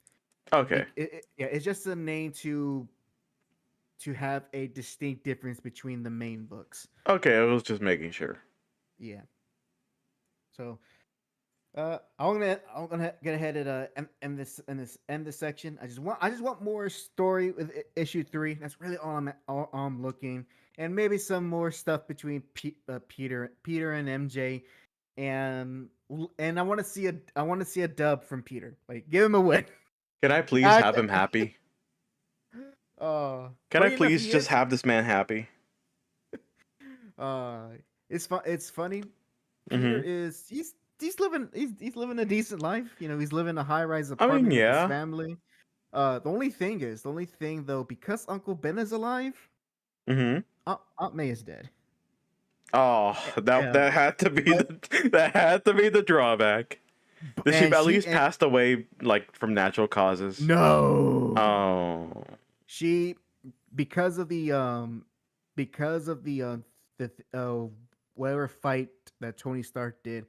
Okay, Yeah, it's just the name to have a distinct difference between the main books. okay, I was just making sure. Yeah. So I'm gonna get ahead at end this section. I just want more story with issue 3. That's really all I'm looking, and maybe some more stuff between Peter and MJ, and I want to see a dub from Peter. Like, give him a win. Can I please I, have him happy? Can I funny enough, please he just is. have this man happy? Uh, it's fun. It's funny. Peter Mm-hmm. is he's living a decent life. You know, he's living in a high rise I mean, apartment with his yeah. family. The only thing though, because Uncle Ben is alive, Mm-hmm. Aunt May is dead. Oh, that had to be But that had to be the drawback. Did she and at she least and passed away like from natural causes? no, Oh, she because of the whatever fight that Tony Stark did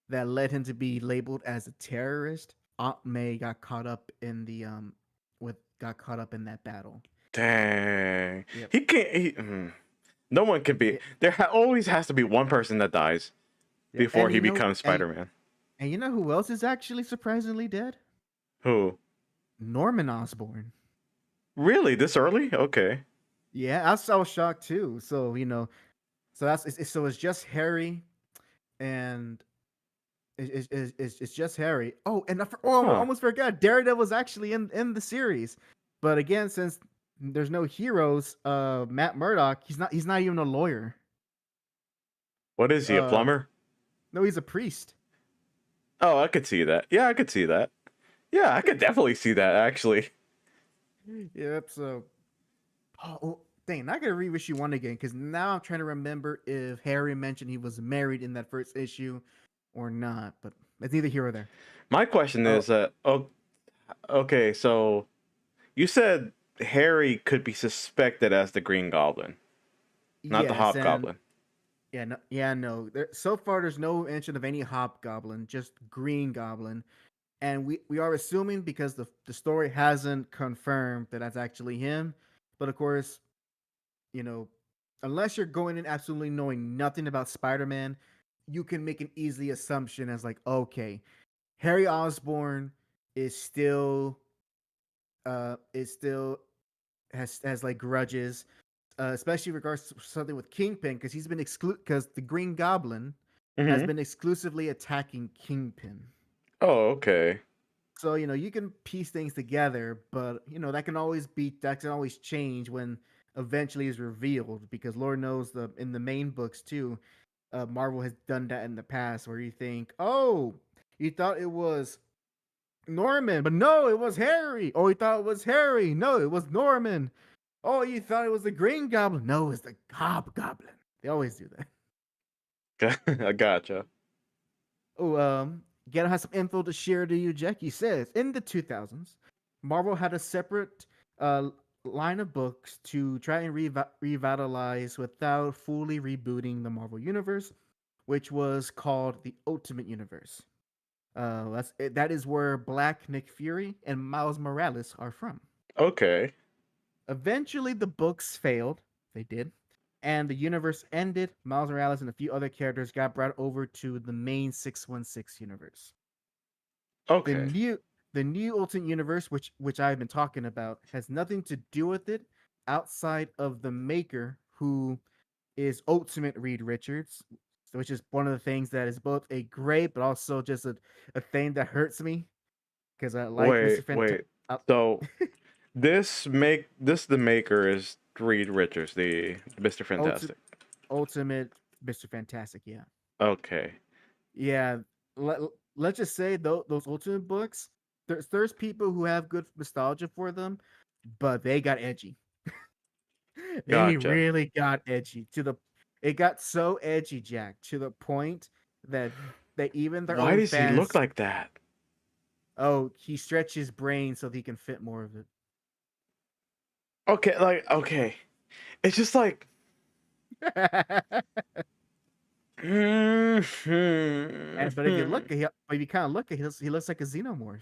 that led him to be labeled as a terrorist. Aunt May got caught up in got caught up in that battle. dang. Yep. He can't. No one can be. Yeah. There always has to be one person that dies Yeah. before he becomes Spider-Man. And you know who else is actually surprisingly dead? Who? Norman Osborn. Really? This early? Okay. Yeah, I was shocked too. So so it's just Harry, and it's just Harry. Oh, and I Huh. almost forgot. Daredevil's actually in the series, but again, since there's no heroes, Matt Murdock, he's not even a lawyer. What is he? A Uh, plumber? no, he's a priest. Oh, I could see that. Yeah, I could see that. Yeah, I could definitely see that actually. Yep. So, dang, I gotta read issue 1 again because now I'm trying to remember if Harry mentioned he was married in that first issue or not. But it's neither here or there. My question Oh, is, oh, okay, so you said Harry could be suspected as the Green Goblin, not the yes, and Hobgoblin. no. So far, there's no mention of any Hobgoblin, just Green Goblin, and we are assuming because the story hasn't confirmed that that's actually him. But of course, you know, unless you're going in absolutely knowing nothing about Spider-Man, you can make an easy assumption as like, okay, Harry Osborn is still is still has like grudges, especially in regards to something with Kingpin because he's been because the Green Goblin has Mm-hmm. been exclusively attacking Kingpin. Oh, okay. So you can piece things together, but that can always change when eventually is revealed because Lord knows the in the main books too, Marvel has done that in the past where you think, oh, you thought it was Norman, but no, it was Harry. Oh, you thought it was Harry. No, it was Norman. Oh, you thought it was the Green Goblin. No, it's the Hobgoblin. They always do that. I gotcha. Oh, Ghetto has some info to share to you, Jack. He says in the 2000s, Marvel had a separate uh, line of books to try and revitalize without fully rebooting the Marvel Universe, which was called the Ultimate Universe. That is where Black Nick Fury and Miles Morales are from. Okay. Eventually, the books failed. They did. And the universe ended. Miles Morales and a few other characters got brought over to the main 616 universe. The Okay. new the new Ultimate Universe, which I've been talking about, has nothing to do with it outside of the maker, who is Ultimate Reed Richards, which is one of the things that is both a great but also just a thing that hurts me. because I like Mr. Wait. Uh, So this the maker is Reed Richards, the Mr. ulti- Fantastic. Ultimate Mr. Fantastic. Yeah, Okay. yeah. Let's just say those Ultimate books. There's people who have good nostalgia for them, but they got edgy. They Gotcha. really got edgy to the. It got so edgy, Jack, to the point that even their Why own does he look fans. like that? Oh, he stretched his brain so he can fit more of it. Okay. It's just like But if you look, if you kind of look at, he looks like a xenomorph.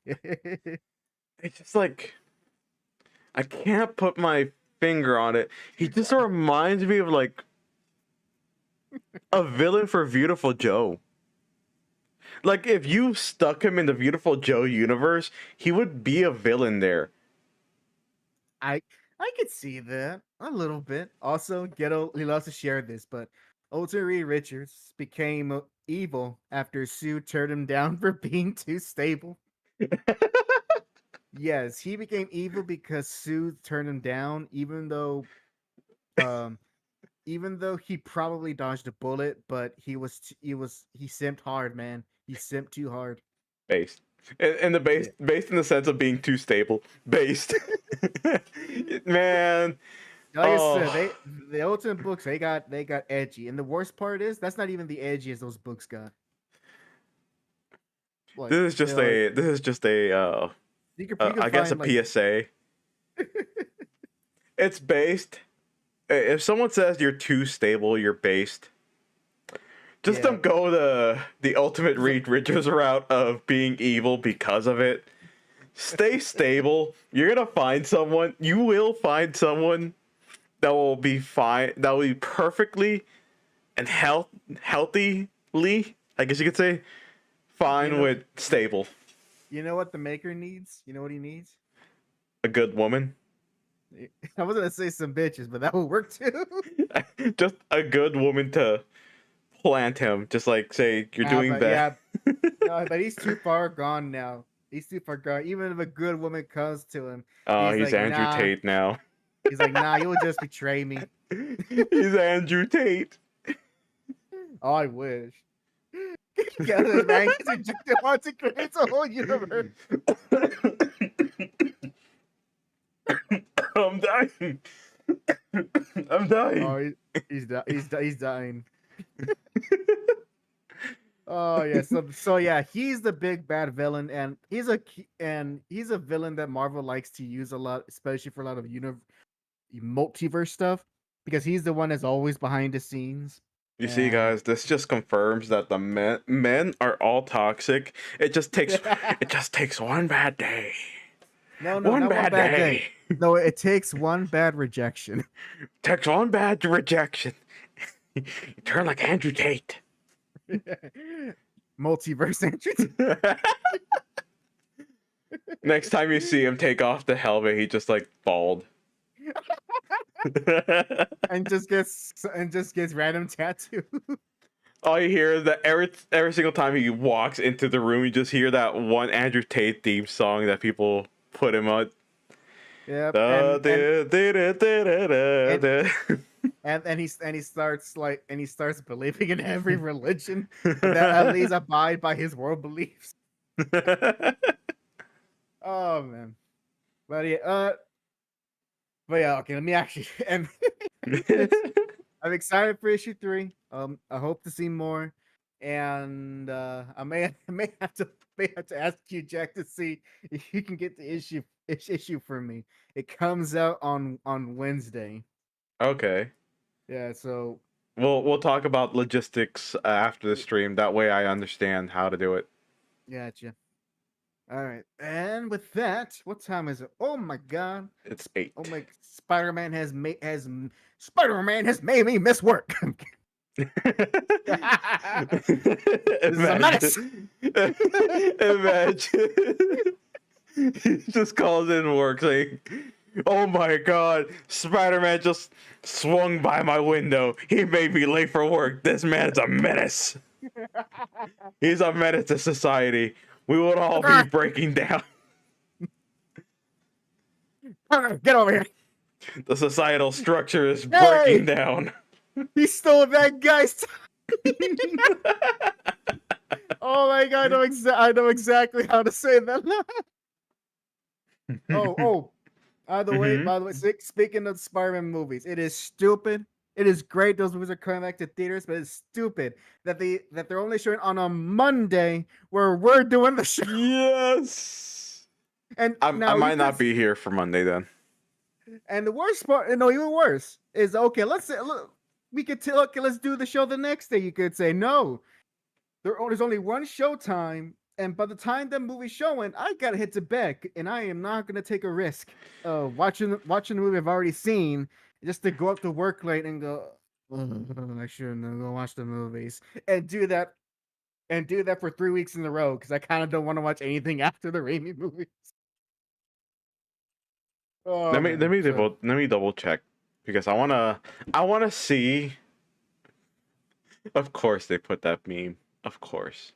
It's just like I can't put my finger on it. He just reminds me of like a villain for Beautiful Joe. Like if you stuck him in the Beautiful Joe universe, he would be a villain there. I I could see that a little bit. Also, Ghetto he loves to share this, but Ultra Reed Richards became evil after Sue turned him down for being too stable. Yes, he became evil because Sue turned him down, um even though he probably dodged a bullet, but he simped hard, man. He simped too hard. Based. And the Yeah. based in the sense of being too stable. Based. Man. Like I said, Oh. the Ultimate books they got edgy, and the worst part is that's not even the edgiest those books got. Like This is just a you can I guess a find like PSA. It's based. If someone says you're too stable, you're based. Just yeah. don't go the ultimate Reed Richards route of being evil because of it. Stay stable. You're gonna find someone. You will find someone that will be fine. That will be perfectly and healthily, I guess you could say, fine You know with stable. you know what the maker needs? You know what he needs? A good woman. I was gonna say some bitches, but that would work too. Just a good woman to plant him. Just like say you're doing But bad. yeah, no, but he's too far gone now. He's too far gone. Even if a good woman comes to him, Oh, he's he's like, Andrew nah. Tate now. He's like, nah, you would just betray me. He's Andrew Tate. Oh, I wish. Yeah, this man gets injected once it creates a whole universe. I'm dying. I'm dying. Oh, he's dying. Oh yeah, so yeah, he's the big bad villain, and he's a villain that Marvel likes to use a lot, especially for a lot of multiverse stuff, because he's the one that's always behind the scenes. You see, And guys, this just confirms that the men are all toxic. It just takes one bad day. no, One not one bad bad day. day. No, it takes one bad rejection. Takes one bad rejection. You turn like Andrew Tate. Multiverse entrance. Next time you see him take off the helmet, he just like bald. and just gets random tattoo. All you hear is that every single time he walks into the room, you just hear that one Andrew Tate theme song that people put him on. Yep. And he starts believing in every religion that at least abide by his world beliefs. Oh man. But yeah, okay, let me actually end. I'm excited for issue 3. I hope to see more. And I may have to ask you, Jack, to see if you can get the issue for me. It comes out on Wednesday. Okay. Yeah, so We'll talk about logistics after the stream. That way I understand how to do it. gotcha. All right, and with that, what time is it? Oh my god! It's 8. Oh my! Spider-Man has made me miss work. This is a menace. Imagine. He just calls in work saying, "Oh my god, Spider-Man just swung by my window. He made me late for work. This man's a menace." He's a menace to society. We would all be breaking down. Get over here. The societal structure is Hey! breaking down. He stole that guy's. Oh my god! I know exactly how to say that. Oh. By the way, speaking of Spider-Man movies, it is stupid. It is great those movies are coming back to theaters, but it's stupid that they're only showing on a Monday where we're doing the show. Yes. And I now might not be here for Monday then. And the worst part, no, even worse, is okay. Let's say we could tell. Okay, let's do the show the next day. You could say no. There's only one show time, and by the time the movie's showing, I gotta hit to bed, and I am not gonna take a risk watching the movie I've already seen just to go up to work late and go. I shouldn't go watch the movies and do that for 3 weeks in a row because I kind of don't want to watch anything after the Raimi movies. Oh, let me double check because I wanna see. Of course they put that meme. Of course.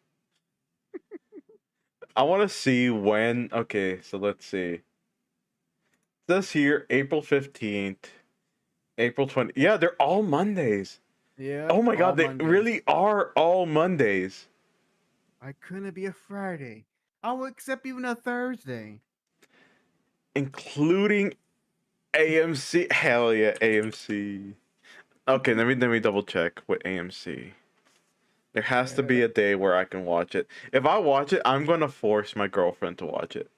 I want to see when. Okay, so let's see. This here, April 15th, April 20th. Yeah, they're all Mondays. Yeah. Oh my god, they Mondays. really are all Mondays. I couldn't be a Friday. I will accept even a Thursday. Including AMC. Hell yeah, AMC. Okay, let me double check with AMC. There has to be a day where I can watch it. If I watch it, I'm gonna force my girlfriend to watch it.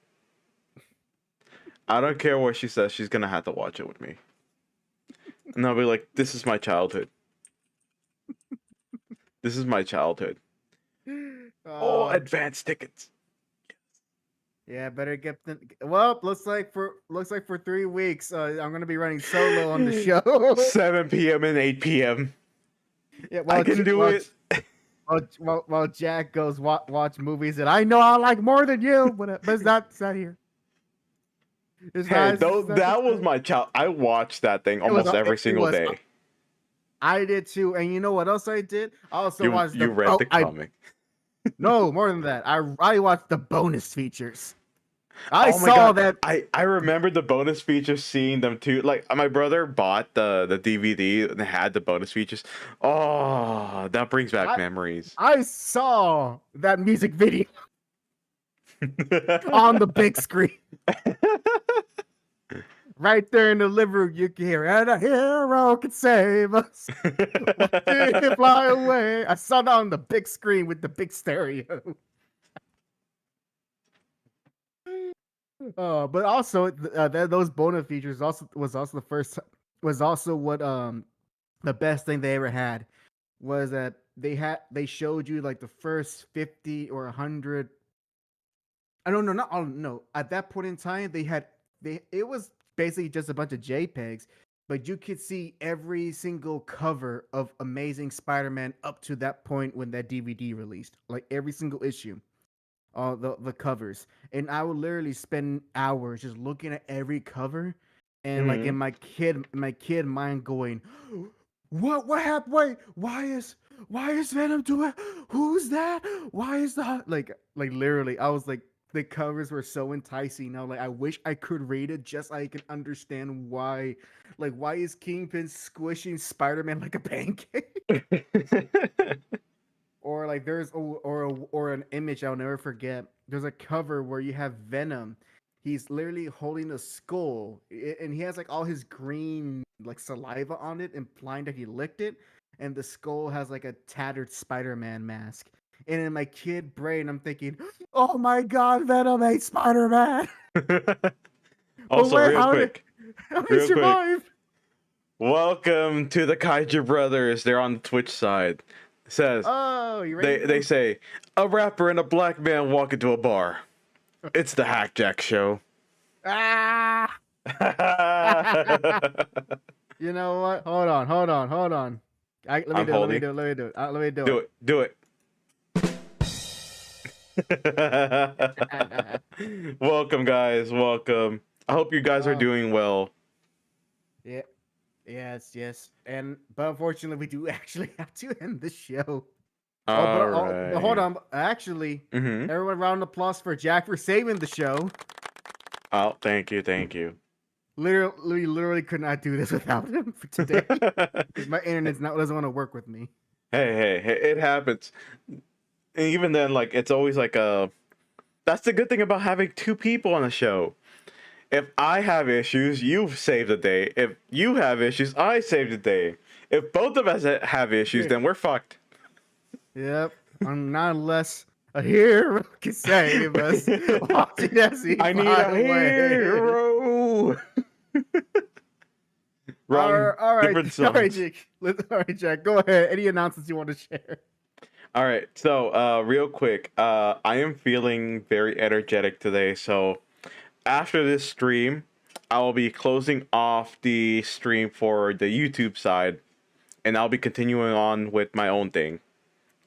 I don't care what she says, she's gonna have to watch it with me. And I'll be like, this is my childhood. This is my childhood. Oh, advanced tickets. Yeah, better get the. Well, looks like for 3 weeks, I'm gonna be running solo on the show. 7 p.m. and 8 p.m. Yeah, well, I can do it. While Jack goes watch movies that I know I like more than you, but it's not here. Hey, that was my child. I watched that thing almost every single day. I did too, and you know what else I did? I also watched. You read the comic. No, more than that. I watched the bonus features. I saw that. I remember the bonus features, seeing them too. Like my brother bought the DVD and had the bonus features. Oh, that brings back memories. I saw that music video on the big screen. Right there in the living room, you can hear, and a hero can save us. Fly away. I saw that on the big screen with the big stereo. But also those bonus features was also what the best thing they ever had was that they showed you like the first 50 or 100. I don't know, not all. No, at that point in time, it was basically just a bunch of JPEGs, but you could see every single cover of Amazing Spider-Man up to that point when that DVD released, like every single issue. The covers, and I would literally spend hours just looking at every cover, and like in my kid mind going, what happened? Wait, why is Venom doing? Who's that? Why is that? Like literally, I was like, the covers were so enticing. Now, like, I wish I could read it just so I can understand why. Like, why is Kingpin squishing Spider-Man like a pancake? Or like or an image I'll never forget. There's a cover where you have Venom. He's literally holding a skull, and he has like all his green like saliva on it, implying that he licked it. And the skull has like a tattered Spider-Man mask. And in my kid brain, I'm thinking, "Oh my God, Venom ate Spider-Man." Also, real quick, how did he survive? Welcome to the Kaiju Brothers. They're on the Twitch side. It says, "Oh, you ready?" They say a rapper and a black man walk into a bar. It's the HACjacshow. Ah! You know what? Hold on. Let me do it. Do it. Welcome, guys. Welcome. I hope you guys are doing well. Yeah. Yes. But unfortunately, we do actually have to end the show. But hold right. on. Actually, Mm-hmm. everyone round of applause for Jack for saving the show. Oh, thank you, thank you. Literally could not do this without him for today because my internet's not doesn't want to work with me. Hey, it happens. And even then, like it's always like a. That's the good thing about having two people on a show. If I have issues, you save the day. If you have issues, I save the day. If both of us have issues, then we're fucked. Yep, not unless a hero can save us. Watching as we I need fly a away. hero. Wrong, All right, different all right, songs. Jake. All right, Jack. Go ahead. Any announcements you want to share? All right, so real quick, I am feeling very energetic today. So after this stream, I will be closing off the stream for the YouTube side, and I'll be continuing on with my own thing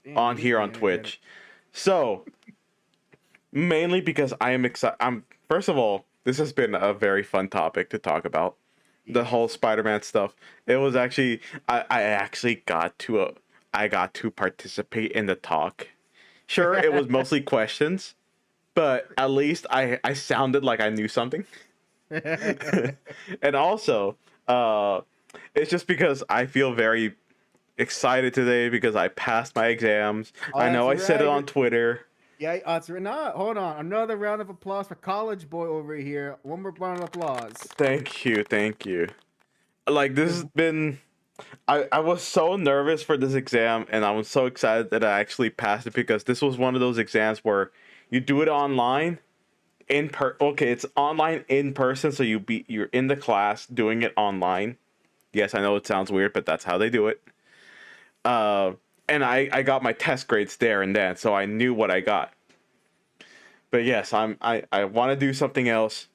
Damn, on you need here to be on energetic. Twitch. So mainly because I am excited. I'm first of all, this has been a very fun topic to talk about. The whole Yes. Spider-Man stuff. It was actually I actually I got to participate in the talk. Sure, it was mostly questions, but at least I sounded like I knew something. And also, uh, it's just because I feel very excited today because I passed my exams. Oh, I that's know I said it right. on Twitter. Yeah, that's right. No, hold on. Another round of applause for College Boy over here. One more round of applause. Thank you, thank you. Like this Because has been I was so nervous for this exam and I was so excited that I actually passed it because this was one of those exams where you do it online okay, it's online in person, so you're in the class doing it online. Yes, I know it sounds weird, but that's how they do it. Uh and I got my test grades there and then, so I knew what I got. But yes, I want to do something else.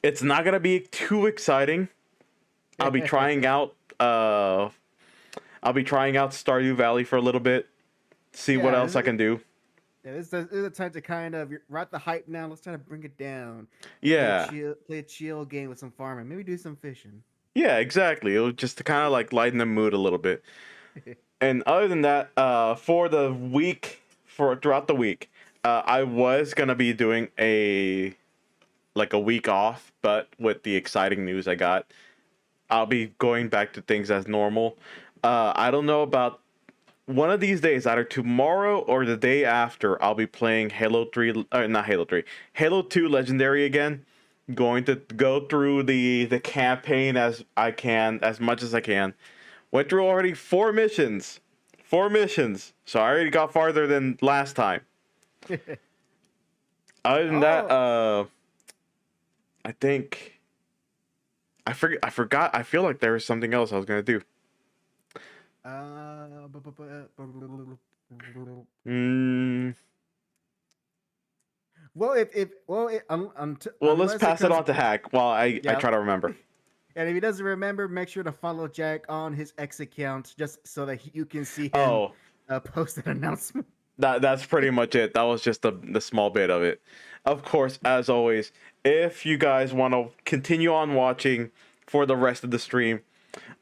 It's not gonna be too exciting. I'll be trying out I'll be trying out Stardew Valley for a little bit, see what yeah, else I can do. this is the time to kind of we're at the hype now. Let's try to bring it down. Yeah, Play a chill game with some farming. Maybe do some fishing. yeah, exactly. It was just to kind of like lighten the mood a little bit. And other than that, for the week, for throughout the week, I was gonna be doing a week off, but with the exciting news I got, I'll be going back to things as normal. I don't know about one of these days, either tomorrow or the day after, I'll be playing Halo 3, not Halo 3, Halo 2 Legendary again. Going to go through the campaign as much as I can. Went through already 4 missions. 4 missions. So I already got farther than last time. Other than that, Oh, I think I forgot. I feel like there was something else I was gonna do. Mm, well, if well, well, let's unless it pass it comes, on to Hack while I yeah. try to remember. And if he doesn't remember, make sure to follow Jack on his X account just so that you can see him Oh, post an announcement. that's pretty much it. That was just the small bit of it. Of course, as always, if you guys want to continue on watching for the rest of the stream,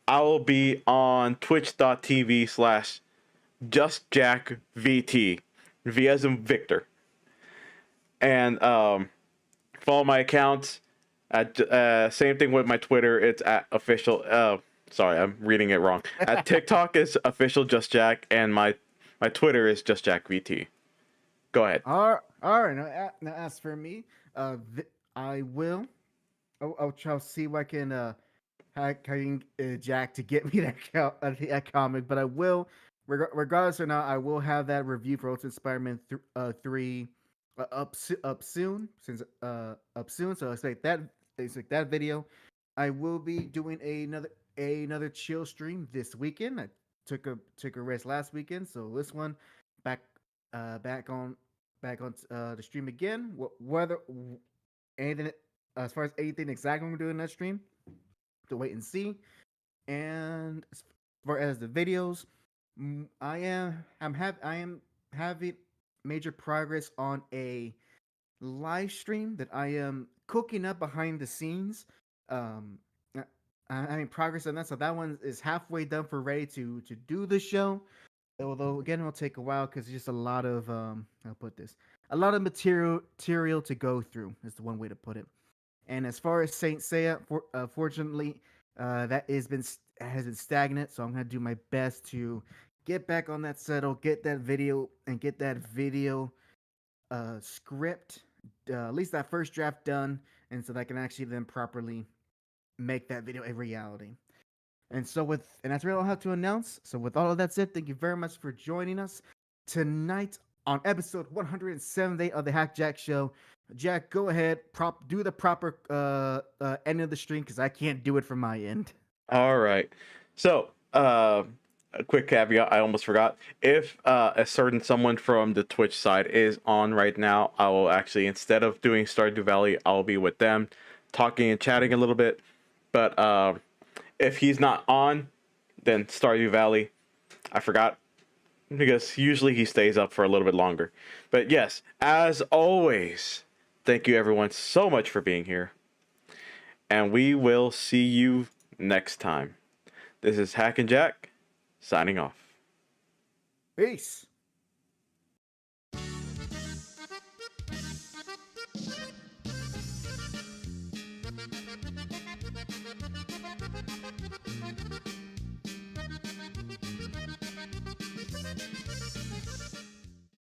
I will be on twitch.tv/ justjackvt, V as in Victor, and follow my accounts. At same thing with my Twitter. It's at official. Sorry, I'm reading it wrong. At TikTok is official Just Jack, and my Twitter is Just Jack VT. Go ahead. All right. Now, as for me, I will. I'll try to see if I can hack Jack to get me that comic. But I will, regardless or not, I will have that review for Ultimate Spider-Man 3 up soon. Up soon. So expect that. Expect that video. I will be doing another chill stream this weekend. I took a rest last weekend, so this one back back on the stream again. Whether anything as far as anything exactly I'm doing in that stream, to wait and see. And as far as the videos, I am having major progress on a live stream that I am cooking up behind the scenes. Um, I mean progress on that, so that one is halfway done for ready to do the show. Although again, it'll take a while because just a lot of I'll put this, a lot of material to go through is the one way to put it. And as far as Saint Seiya, fortunately, that has been stagnant. So I'm gonna do my best to get back on that settle, get that video, and get that video script, at least that first draft done, and so that I can actually then properly make that video a reality. And that's really all I have to announce. So with all of that said, thank you very much for joining us tonight on episode 178 of the Hack Jack Show. Jack, go ahead, do the proper end of the stream because I can't do it from my end. All right. So, a quick caveat, I almost forgot. If a certain someone from the Twitch side is on right now, I will actually, instead of doing Stardew Valley, I'll be with them, talking and chatting a little bit. But if he's not on, then Stardew Valley, I forgot, because usually he stays up for a little bit longer. But yes, as always, thank you everyone so much for being here. And we will see you next time. This is Hack and Jack, signing off. Peace.